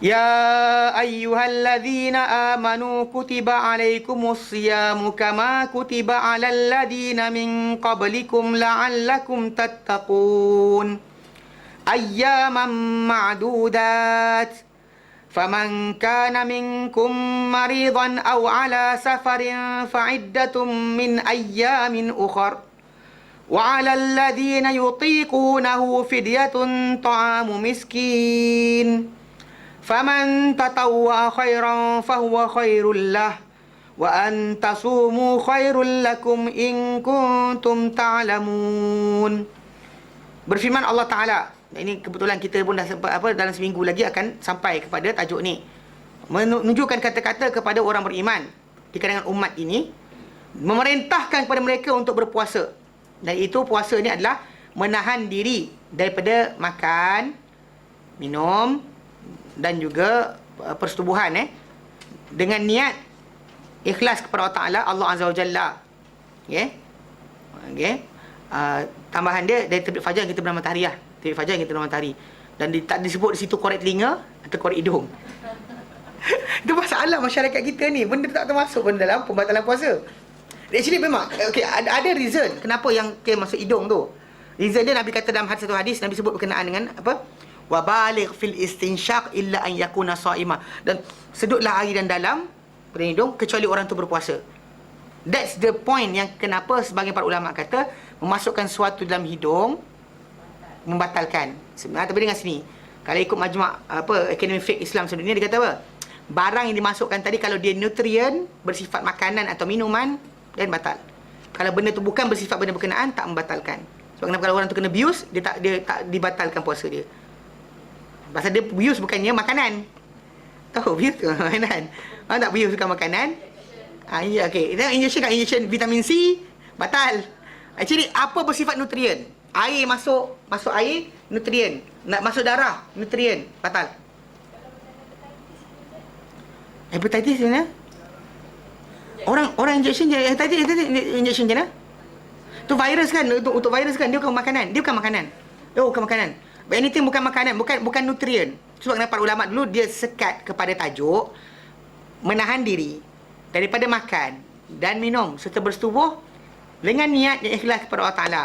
Ya ayyuhalladzina amanu kutiba alaikumus siyamu kama kutiba alal ladzina min qablikum la'allakum tattaqun. Ayyaman ma'dudat. فمن كان منكم مريضا أو على سفر فعدة من أيام أخر وعلى الذين يطيقونه فدية طعام مسكين فمن تطوع خيرا فهو خير له وأن تصوموا خير لكم إن كنتم تعلمون. Berfirman Allah Ta'ala, ini kebetulan kita pun dah sempat dalam seminggu lagi akan sampai kepada tajuk ni, menunjukkan kata-kata kepada orang beriman di kalangan umat ini, memerintahkan kepada mereka untuk berpuasa. Dan itu puasa ni adalah menahan diri daripada makan, minum dan juga persetubuhan dengan niat ikhlas kepada Allah Ta'ala, Allah Azza wa Jalla. Tambahan dia dari terbit fajar kita bernama matahari lah. Terbit fajar kita bernama matahari. Dan tak disebut di situ korek telinga atau korek hidung. Itu masalah masyarakat kita ni. Benda tak termasuk pun dalam pembatalan puasa. Actually memang ada reason kenapa yang masuk hidung tu. Reason dia Nabi kata dalam satu hadis, Nabi sebut berkenaan dengan apa? Wa baligh fil istinsyaq illa an yakuna sha'ima. Dan sedutlah air dan dalam pada hidung kecuali orang tu berpuasa. That's the point yang kenapa sebagian para ulama kata memasukkan sesuatu dalam hidung membatalkan. Sebenarnya tapi dengan sini, kalau ikut majma' Akademi Fiqh Islam sedunia, dia kata apa? Barang yang dimasukkan tadi kalau dia nutrien, bersifat makanan atau minuman, dan batal. Kalau benda tu bukan bersifat benda berkenaan, tak membatalkan. Sebab kenapa kalau orang tu kena bius, dia tak dibatalkan puasa dia. Pasal dia bius bukannya makanan. Tahu bius tu makanan. Tak bius bukan makanan. Ya, okey. Injection vitamin C batal. Actually apa bersifat nutrien? Air masuk air nutrien. Nak masuk darah nutrien batal. Hepatitis ni orang injection je injection je tu virus kan, untuk virus kan, dia bukan makanan. Bukan makanan. But anything bukan makanan, bukan nutrien. Sebab kenapa para ulama dulu dia sekat kepada tajuk menahan diri daripada makan dan minum serta bersetubuh dengan niat yang ikhlas kepada Allah Ta'ala,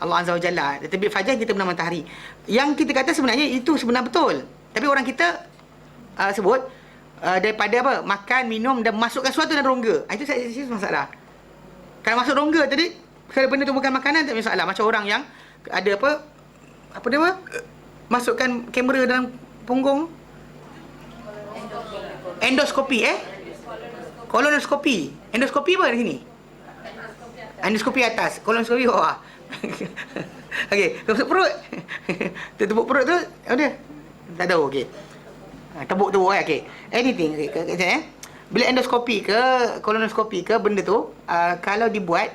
Allah Azza wa Jalla. Terbit fajar kita bernama matahari. Yang kita kata sebenarnya itu sebenar betul. Tapi orang kita sebut daripada apa? Makan, minum dan masukkan sesuatu dalam rongga. Itu saya masalah. Kalau masuk rongga tadi, kalau benda tu bukan makanan, tak masalah. Macam orang yang ada apa dia apa? Masukkan kamera dalam punggung. Endoskopi Kolonoskopi. Endoskopi apa di sini? Endoskopi atas, kolonoskopi bawah. Okey, tepuk perut. Tepuk perut tu, ada? Tak tahu, okey. Tepuk okey. Anything, okey. Bila endoskopi ke, kolonoskopi ke benda tu, kalau dibuat,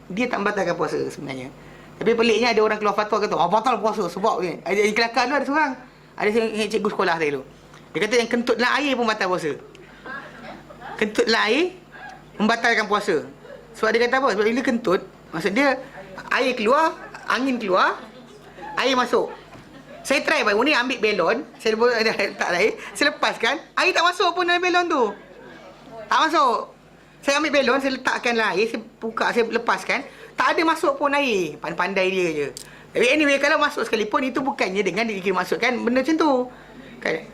dia tak membatalkan puasa sebenarnya. Tapi peliknya ada orang keluar fatwa kata, batal puasa sebab ni. Di kelakar tu ada seorang. Ada cikgu sekolah tadi tu. Dia kata yang kentut dalam air pun batal puasa. Kentut dalam air membatalkan puasa. Sebab dia kata apa? Sebab bila kentut, maksud dia air keluar, angin keluar, air masuk. Saya try baru ni ambil belon, saya letak air, saya lepaskan, air tak masuk pun dalam belon tu. Tak masuk. Saya ambil belon, saya letakkan dalam air, saya buka, saya lepaskan, tak ada masuk pun air. Pandai dia je. Tapi anyway, kalau masuk sekalipun, itu bukannya dengan dia masukkan benda macam tu.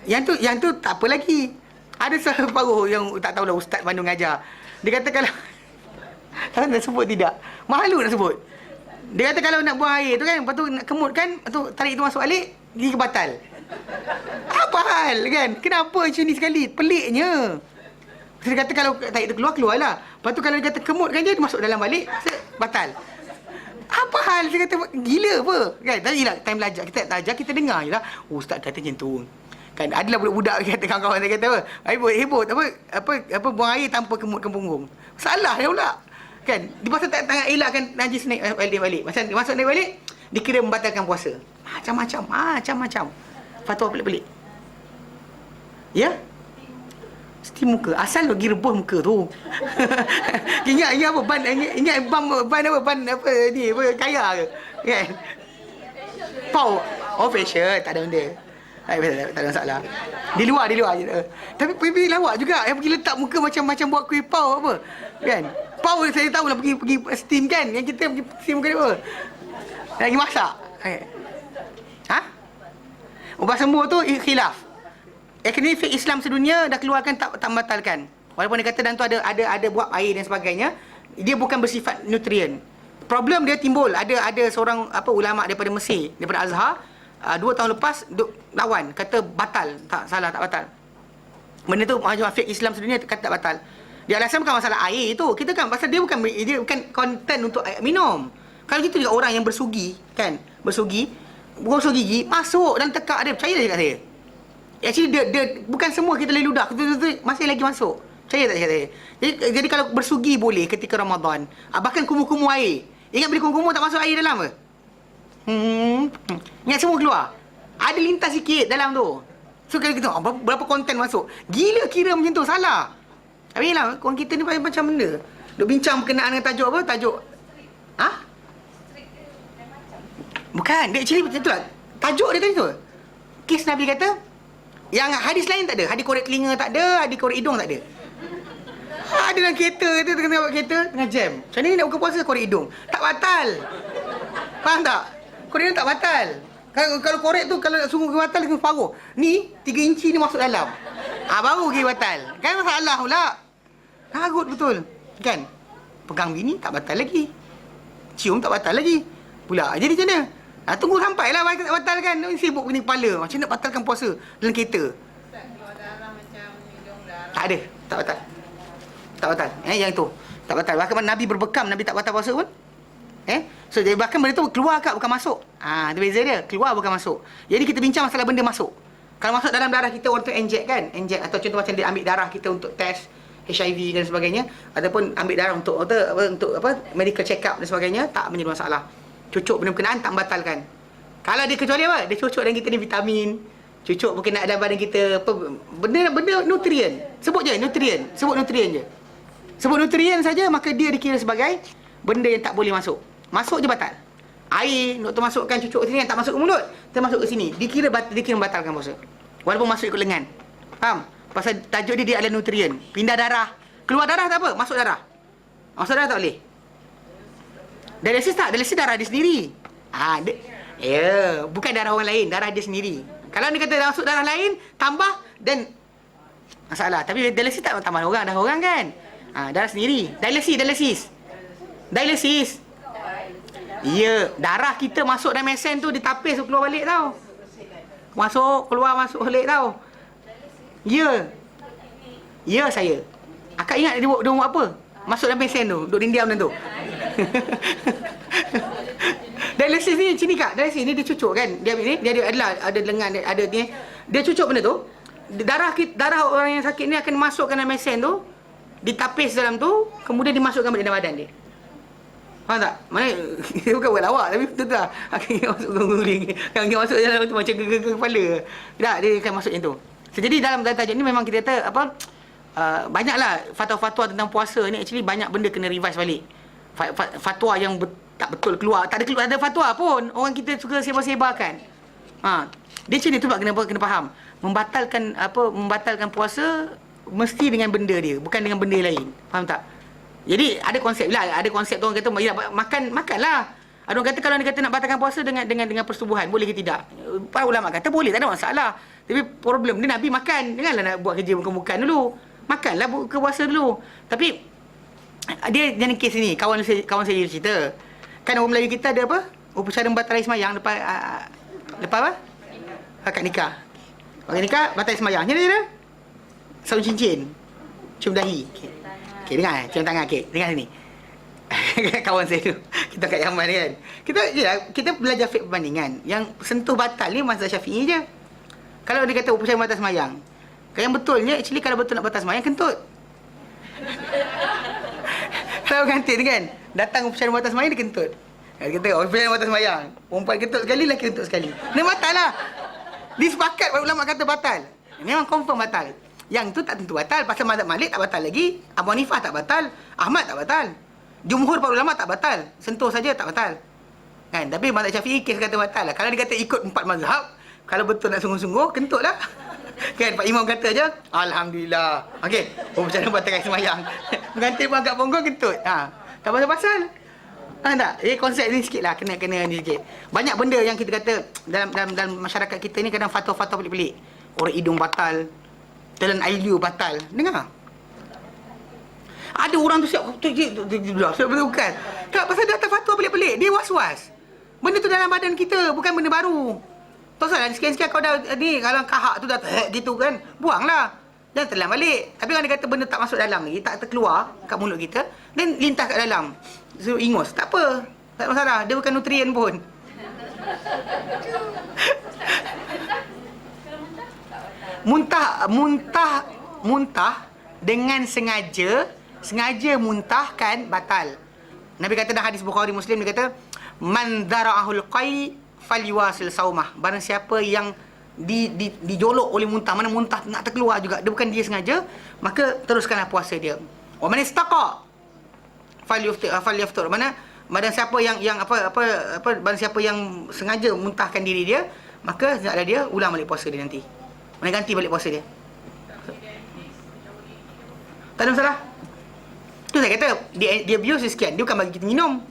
Yang tu tak apa lagi. Ada separuh yang tak tahulah ustaz Bandung ajar. Dia kata kalau tahu nak sebut tidak? Malu nak sebut. Dia kata kalau nak buang air tu kan, lepas tu nak kemut kan, lepas tu tarik tu masuk balik, gigi batal. Apa hal kan? Kenapa macam ni sekali? Peliknya. Dia kata kalau tahi tu keluarlah. Lepas tu kalau dia kata kemutkan dia masuk dalam balik, batal. Apa hal? Saya kata gila apa? Kan? Tapi lah time belajar kita tak ajar, kita dengar je lah. Oh, ustaz kata macam tu. Kan adalah budak-budak kata kawan-kawan saya kata apa? Hebot apa buang air tanpa kemutkan punggung. Salah dia pula. Kan? Dia pasal tak elakkan najis naik balik. Macam masuk naik balik dikira membatalkan puasa. Macam-macam. Fatwa pelik-pelik. Ya? Steam muka. Asal lagi rebus muka tu. ingat apa? Ingat ban apa ni? Apa kaya ke? Kan? Pau. Oh, facial. Tak ada benda. Tak ada masalah. Di luar je. Tapi pergi lawak juga. Yang pergi letak muka macam buat kuih pau apa. Kan? Pau saya tahu lah pergi steam kan. Yang kita pergi steam muka dia apa. Lagi masak. Ha? Ubat sembuh tu khilaf. Akademi Fiqh Islam sedunia dah keluarkan tak membatalkan. Walaupun dia kata dalam tu ada buat air dan sebagainya, dia bukan bersifat nutrien. Problem dia timbul, ada seorang ulama daripada Mesir, daripada Azhar, 2 tahun lepas duk lawan, kata batal, tak batal. Benda tu Majlis Fiqh Islam sedunia kata tak batal. Dia alasan bukan masalah air tu. Kita kan pasal dia bukan konten untuk air minum. Kalau kita juga orang yang bersugi, kan? Gosok gigi, masuk dan tekak dia, percaya tak kat saya? Actually dia bukan semua kita boleh ludah, kita masih lagi masuk. Percaya tak cakap saya? Jadi kalau bersugi boleh ketika Ramadan. Bahkan kumur-kumur air. Ingat bila kumur-kumur tak masuk air dalam ke? Ingat semua keluar. Ada lintas sikit dalam tu. So kalau kita berapa konten masuk. Gila kira macam tu, salah. Tapi lah, korang kita ni macam benda. Duk bincang berkenaan dengan tajuk apa? Tajuk bukan, dia actually macam tu lah. Tajuk dia tadi tu. Kes Nabi kata, yang hadis lain tak ada. Hadis korek telinga tak ada, hadis korek hidung tak ada. Ada dalam kereta, kita tengah buat kereta, tengah jam. Macam ni nak buka puasa korek hidung. Tak batal. Faham tak? Korek hidung tak batal. Kalau korek tu, kalau nak sungguh batal, kena separuh. Ni, 3 inci ni masuk dalam. Baru kira batal. Kan masalah pula. Ragut betul. Kan? Pegang bini tak batal lagi. Cium tak batal lagi. Pula, jadi macam mana? Tunggu sampailah batal kan. Sibuk pening kepala. Macam nak batalkan puasa dalam kereta. Ustaz, keluar darah macam hidung darah. Tak ada. Tak batal. Yang itu. Tak batal. Bahkan Nabi berbekam. Nabi tak batal puasa pun. So, jadi bahkan benda tu keluar kat, bukan masuk. Itu beza dia. Keluar bukan masuk. Jadi kita bincang masalah benda masuk. Kalau masuk dalam darah kita, orang tu inject kan. Inject. Atau contoh macam dia ambil darah kita untuk test HIV dan sebagainya. Ataupun ambil darah untuk medical check up dan sebagainya. Tak menjadi masalah. Cucuk benda berkenaan tak membatalkan. Kalau dia kecuali apa? Dia cucuk dalam kita ni vitamin. Cucuk berkenaan dalam badan kita benda nutrien. Sebut je nutrien. Sebut nutrien je. Sebut nutrien saja, maka dia dikira sebagai benda yang tak boleh masuk. Masuk je batal. Air doktor masukkan cucuk sini yang tak masuk ke mulut, termasuk ke sini. Dikira membatalkan puasa. Walaupun masuk ikut lengan. Faham? Pasal tajuk dia adalah nutrien. Pindah darah. Keluar darah tak apa, masuk darah. Masuk darah tak boleh. Dialisis tak? Dialisis darah dia sendiri. Bukan darah orang lain, darah dia sendiri. Kalau dia kata masuk darah lain, tambah dan masalah. Tapi dialisis tak tambah darah orang kan? Darah sendiri. Dialisis. Ya, darah kita masuk dalam mesin tu ditapis keluar balik tau. Masuk balik tau. Ya saya. Akak ingat dia buat apa? Masuk dalam mesin tu, duduk diam dalam tu. Dialisis ni macam ni kak. Dialisis ni dia cucuk kan. Dia ada lengan, ada ni. Dia cucuk benda tu. Darah orang yang sakit ni akan masukkan dalam mesin tu, ditapis dalam tu, kemudian dimasukkan dalam badan dia. Faham tak? Mana dia bukan buat lawak, tapi betul tak? Akan masuk guling. Kan masuk dalam tu macam ke kepala. Tak, dia akan masuk macam tu. So, jadi dalam tajuk ni memang kita kata banyaklah fatwa-fatwa tentang puasa ni, actually banyak benda kena revise balik. Fatwa yang tak betul keluar, tak ada fatwa pun, orang kita suka sebar-sebarkan. Dia macam ni tu kena faham. Membatalkan puasa mesti dengan benda dia, bukan dengan benda lain. Faham tak? Jadi ada konsep tu orang kata makanlah. Ada orang kata kalau dia kata nak batalkan puasa dengan persetubuhan, boleh ke tidak? Para ulama kata boleh, tak ada masalah. Tapi problem dia Nabi makan, janganlah nak buat kerja bukan dulu. Makanlah buka puasa dulu. Tapi dia jenis kes ni, kawan saya cerita. Kan orang Melayu kita ada apa? Upacara membatalkan sembahyang lepas apa? Akad nikah. Akad nikah batal sembahyang. Macam mana? Sarung cincin. cium dahi. Okey, dengar cium tangan. Okey, dengar sini. Kawan saya tu, kita kat Yaman kan. Kita belajar fiqh perbandingan. Yang sentuh batal ni mazhab Syafi'i je. Kalau dia kata percaya batal semayang, yang betulnya actually kalau betul nak batal semayang, kentut. Kalau ganti ni kan, datang percaya batal semayang, dia kentut. Dia kata, percaya batal semayang, perempuan kentut sekali, lelaki kentut sekali. Dia batal lah. Disepakat ulama kata batal. Memang confirm batal. Yang tu tak tentu batal. Pasal mazhab Malik tak batal lagi. Abu Hanifah tak batal. Ahmad tak batal. Jumhur para ulama tak batal. Sentuh saja tak batal. Kan? Tapi mazhab Syafi'i kes kata batal lah. Kalau dia kata ikut 4 mazhab, kalau betul nak sungguh-sungguh, kentut lah. Kan? Pak Imam kata je, Alhamdulillah. Okey. Macam mana batalkan semayang? Mengganti pun agak punggung, kentut. Tak pasal-pasal. Tak? Konsep ni sikit lah. Kena ni sikit. Banyak benda yang kita kata dalam masyarakat kita ni kadang fatwa-fatwa pelik-pelik. Orang hidung batal. Telan air liu batal. Dengar. Ada orang tu siap bukan. Tak, pasal dia atas fatwa pelik-pelik. Dia was-was. Benda tu dalam badan kita, bukan benda baru. Tak salah, sekian-sekian kau dah ni, kalau kahak tu dah gitu kan, buanglah. Jangan telan balik. Tapi kalau dia kata benda tak masuk dalam lagi, tak terkeluar kat mulut kita, dan lintas kat dalam. So, ingus. Tak apa. Tak ada masalah. Dia bukan nutrien pun. Muntah dengan sengaja muntahkan batal. Nabi kata dalam hadis Bukhari Muslim, dia kata man dara'ahul qai falyuwasil saumah. Barang siapa yang dijolok oleh muntah, mana muntah nak terkeluar juga, dia bukan dia sengaja, maka teruskanlah puasa dia. Wa man istaqa falyaftur. Mana barang siapa yang barang siapa yang sengaja muntahkan diri dia, maka hendaklah dia ulang balik puasa dia nanti. Mana ganti balik puasa dia. Tak ada masalah. Tu saya kata, dia abuse sekian. Dia bukan bagi kita minum.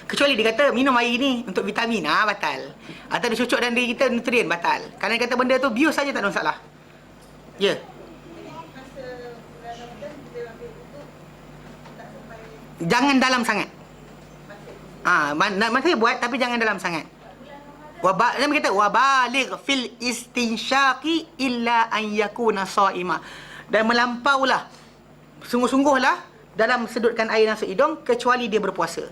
Kecuali dia kata, minum air ni untuk vitamin, batal. Atau dia cucuk dalam diri kita, nutrien, batal. Kalau dia kata benda tu abuse saja, tak ada masalah. Ya. Jangan dalam sangat. Saya buat, tapi jangan dalam sangat. Nabi kata, wabaligh fil istinsyaqi illa an yakuna sha'ima. Dan melampaulah, sungguh-sungguhlah dalam sedutkan air masuk hidung, kecuali dia berpuasa.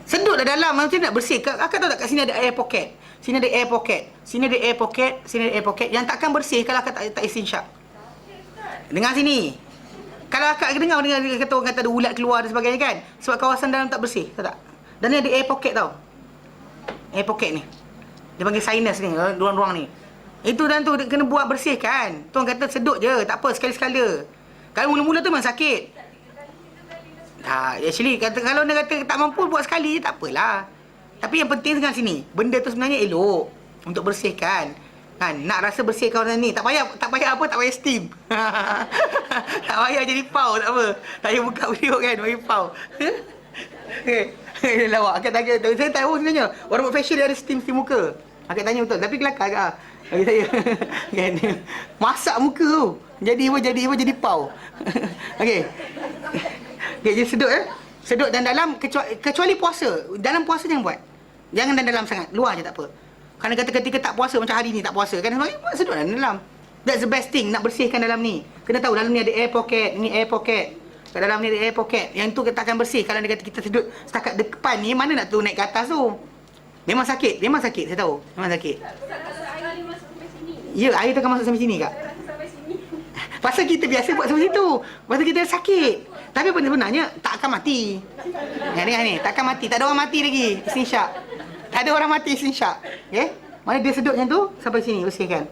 Sedutlah dalam, macam nak bersih. Akak tahu tak kat sini ada air pocket. Sini ada air pocket. Sini ada air pocket. Sini ada air pocket. Yang takkan bersih kalau akak tak istinsyak. Dengar sini. Kalau akak dengar kata orang kata ada ulat keluar dan sebagainya kan, sebab kawasan dalam tak bersih, tahu tak? Dan ni ada air pocket tau. Air pocket ni. Dia panggil sinus ni, ruang-ruang ni. Itu dan tu kena buat bersih kan. Tu orang kata sedut je, tak apa, sekali-sekala. Kalau mula-mula tu memang sakit. Actually kalau dia kata tak mampu buat sekali je, tak apalah. Tapi yang penting dengan sini, benda tu sebenarnya elok untuk bersihkan. Kan, nak rasa bersih kawasan ni, tak payah steam. Tak payah jadi pau, tak apa. Tak payah buka video kan, bagi pau. Lawak, akak tanya. Saya tahu sebenarnya, orang buat facial dia ada steam muka. Akak tanya betul, tapi kelakar agak. Bagi saya. Kan, masak muka tu. Jadi pau. Okey. Okey, jadi sedut dan dalam, kecuali puasa. Dalam puasa jangan buat. Jangan dalam sangat, luar je tak apa. Kerana kata ketika tak puasa, macam hari ni tak puasa kan, buat sedut dalam. That's the best thing, nak bersihkan dalam ni. Kena tahu dalam ni ada air pocket, ni air pocket. Kat dalam ni ada air pocket. Yang tu kita akan bersih. Kalau dia kata kita sedut setakat depan ni, mana nak tu naik ke atas tu. Memang sakit, saya tahu. Memang sakit. Ya, air tu akan masuk sampai sini kak. Pasal kita biasa buat sampai situ. Pasal kita sakit. Tapi sebenarnya tak akan mati. Dengar ni, tak akan mati. Tak ada orang mati lagi. Istinsyak. Tak ada orang mati istinsyak. Okay? Mana dia sedut macam tu, sampai sini, bersihkan.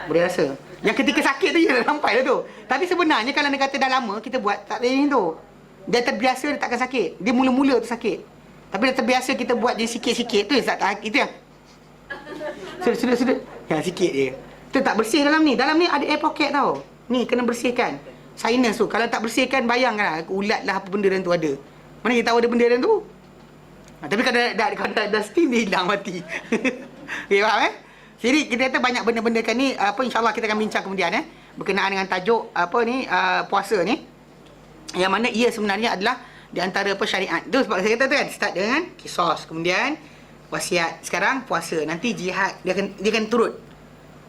Boleh rasa. Yang ketika sakit tu, je sampai lah tu. Tapi sebenarnya kalau dia kata dah lama, kita buat, tak ada ni tu. Dia terbiasa, dia takkan sakit. Dia mula-mula tu sakit. Tapi dia terbiasa kita buat dia sikit-sikit tu, itu yang sedut. Ya, sikit je. Tu tak bersih dalam ni. Dalam ni ada air pocket tau. Ni, kena bersihkan. Sinus tu. Kalau tak bersihkan, bayangkanlah, ulat lah apa benda dalam tu ada. Mana kita tahu ada benda dalam tu? Tapi kalau dah steam, dia hilang mati. Okay, faham Jadi kita kata banyak benda-benda kan ni, insyaAllah kita akan bincang kemudian berkenaan dengan tajuk puasa ni, yang mana ia sebenarnya adalah di antara syariat. Tu sebab saya kata tu kan, start dengan kisos, kemudian wasiat, sekarang puasa, nanti jihad, dia akan turut.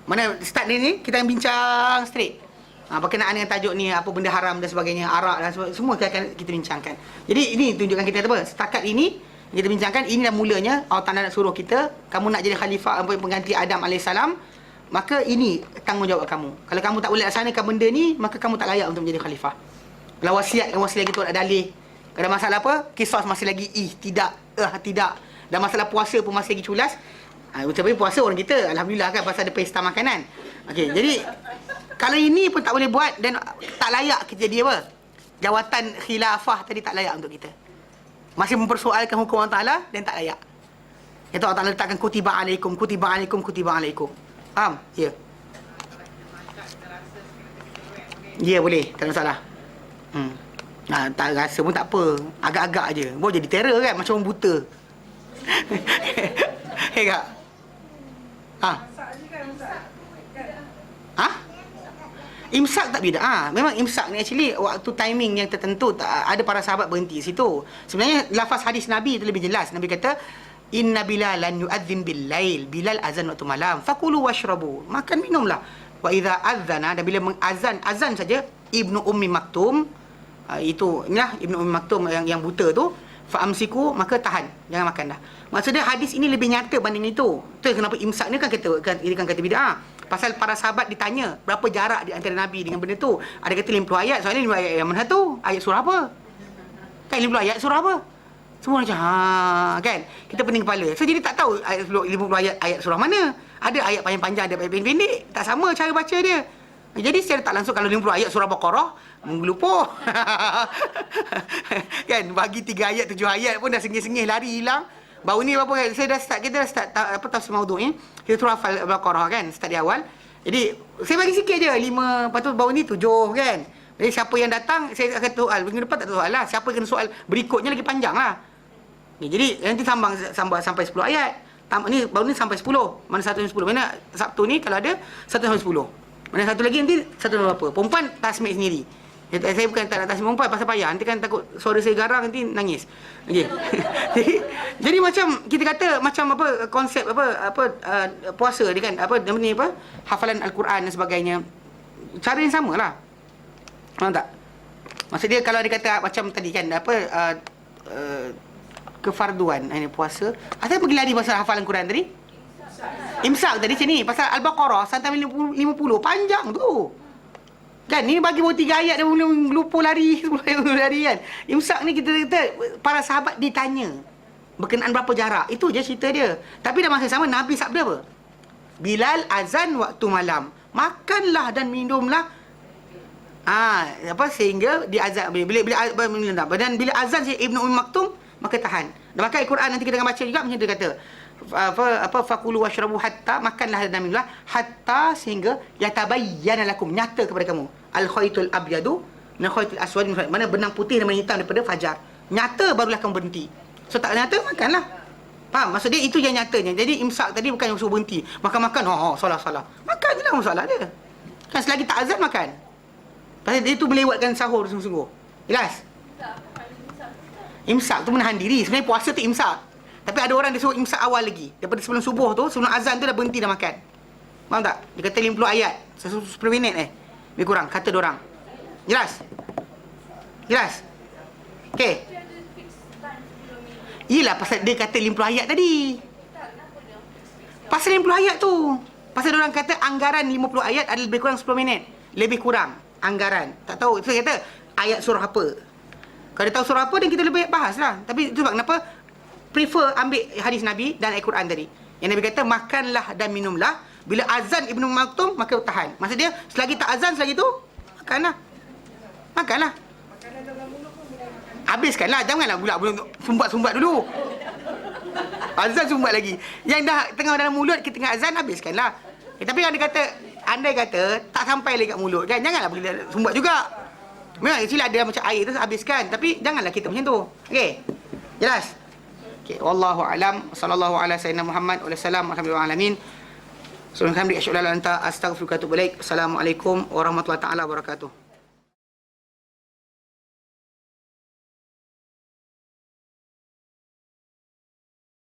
Mana start ni kita bincang straight. Berkenaan dengan tajuk ni, apa benda haram dan sebagainya, arak dan semua akan kita bincangkan. Jadi ini tunjukkan kita apa? Setakat ini kita bincangkan, inilah mulanya Allah Ta'ala nak suruh kita, kamu nak jadi khalifah, pengganti Adam AS, maka ini tanggungjawab kamu. Kalau kamu tak boleh laksanakan benda ni, maka kamu tak layak untuk menjadi khalifah. Kalau wasiat lagi tu ada dalih. Kalau masalah apa? Kisah masih lagi tidak, tidak. Dan masalah puasa pun masih lagi culas. Ucapan puasa orang kita, alhamdulillah kan, pasal ada pesta makanan. Okey, jadi kalau ini pun tak boleh buat dan tak layak kita jadi apa? Jawatan khilafah tadi tak layak untuk kita. Masih mempersoalkan hukum Allah Ta'ala dan tak layak. Itu Allah Ta'ala letakkan kutiba alaikum, kutiba alaikum, kutiba alaikum. Faham? Ya. Ya, boleh, tak ada masalah. Tak rasa pun tak apa. Agak-agak je. Boleh jadi terror kan, macam orang buta. Hei kak? Imsak tak bid'ah. Memang imsak ni actually waktu timing yang tertentu, ada para sahabat berhenti situ. Sebenarnya lafaz hadis Nabi itu lebih jelas. Nabi kata, inna bilalan yu'adzin bil lail. Bilal azan waktu malam. Fakulu washrabu. Makan minumlah. Wa idza adzana, dan bila mengazan, azan saja Ibnu Ummi Maktum, itu inilah Ibnu Ummi Maktum yang buta tu, fa'amsiku, maka tahan, jangan makan dah. Maksudnya hadis ini lebih nyata banding itu. Tu kenapa imsak ni kan kata bid'ah. Pasal para sahabat ditanya berapa jarak di antara Nabi dengan benda tu. Ada kata 50 ayat. Soalnya 50 ayat yang mana tu? Ayat surah apa? Kan 50 ayat surah apa? Semua macam kan? Kita pening kepala. So jadi tak tahu ayat 50 ayat surah mana. Ada ayat panjang-panjang, ada ayat pendek-pendek. Tak sama cara baca dia. Jadi secara tak langsung kalau 50 ayat surah Baqarah, menggelupuh. Kan? Bagi 3 ayat, 7 ayat pun dah sengih-sengih lari hilang. Baru ni apa, kita dah start tafsir maudhu ni. Kita terus hafal Al-Baqarah kan, start di awal. Jadi saya bagi sikit je 5, lepas tu baru ni 7 kan. Jadi siapa yang datang saya akan soal, minggu depan tak soal lah. Siapa kena soal berikutnya lagi panjang lah. Jadi nanti sambang sampai 10 ayat. Ni baru ni sampai 10. Mana 1 sampai 10. Mana Sabtu ni kalau ada 1 sampai 10. Mana satu lagi nanti 1 sampai berapa. Perempuan tasmik sendiri. Saya bukan tak nak tasmik perempuan pasal payah. Nanti kan takut suara saya garang nanti nangis. Okey. jadi macam kita kata macam apa konsep puasa dia kan ni hafalan Al-Quran dan sebagainya. Cara yang samalah. Faham tak? Maksud dia kalau dia kata macam tadi kan kefarduan ini puasa. Asal pergi lari pasal hafalan Quran tadi? Imsak tadi macam ni pasal Al-Baqarah sampai 50 panjang tu. Kan ni bagi baru 3 ayat dah mula lupa lari, 10 ayat lari kan. Imsak ni kita kata para sahabat ditanya berkenaan berapa jarak. Itu je cerita dia. Tapi dalam masa sama Nabi sabda apa? Bilal azan waktu malam. Makanlah dan minumlah. Sehingga dia azan bila bila azan si Ibnu Ummi Maktum maka tahan. Dan maka Al-Quran nanti kita akan baca juga macam dia kata. Fakulu washrabu hatta, makanlah dan minumlah hatta sehingga yatabayyana lakum, nyata kepada kamu al-khaytul abyadu min khaytul aswad, mana benang putih dan benang hitam daripada fajar. Nyata barulah kamu berhenti. So tak nyata makanlah. Faham? Maksud dia itu yang nyatanya. Jadi imsak tadi bukan yang suruh berhenti. Makan salah. Makan je lah masalah dia. Kan selagi tak azan makan. Pasal dia tu melewatkan sahur sungguh-sungguh. Jelas? Imsak tu menahan diri. Sebenarnya puasa tu imsak. Tapi ada orang dia suruh imsak awal lagi. Daripada sebelum subuh tu, sebelum azan tu dah berhenti dah makan. Faham tak? Dia kata 50 ayat. 10 minit lebih kurang, kata diorang. Jelas? Jelas? Okey. Yelah pasal dia kata 50 ayat tadi. Pasal 50 ayat tu. Pasal diorang kata anggaran 50 ayat adalah lebih kurang 10 minit. Lebih kurang anggaran. Tak tahu. Saya kata ayat surah apa. Kalau dia tahu surah apa, dan kita lebih bahas lah. Tapi itu sebab kenapa prefer ambil hadis Nabi dan Al-Quran tadi. Yang Nabi kata, makanlah dan minumlah. Bila azan Ibnu Maktum, maka tahan. Maksud dia, selagi tak azan, selagi tu, makanlah. Makanlah. Habiskanlah. Janganlah pula sumbat-sumbat dulu. Azan sumbat lagi. Yang dah tengah dalam mulut, kita tengah azan, habiskanlah. Tapi kalau dia kata, andai kata, tak sampai lagi kat mulut, kan? Janganlah pergi sumbat juga. Memang sila ada macam air tu, habiskan. Tapi janganlah kita macam tu. Okey? Jelas? Okay, wallahu alam, sallallahu ala sayyidina Muhammad wa sallam, alhamdulillah alamin. Subhanallah, asyhadu an la ilaha illa anta, astaghfiruka wa atubu ilaik. Assalamualaikum warahmatullahi taala wabarakatuh.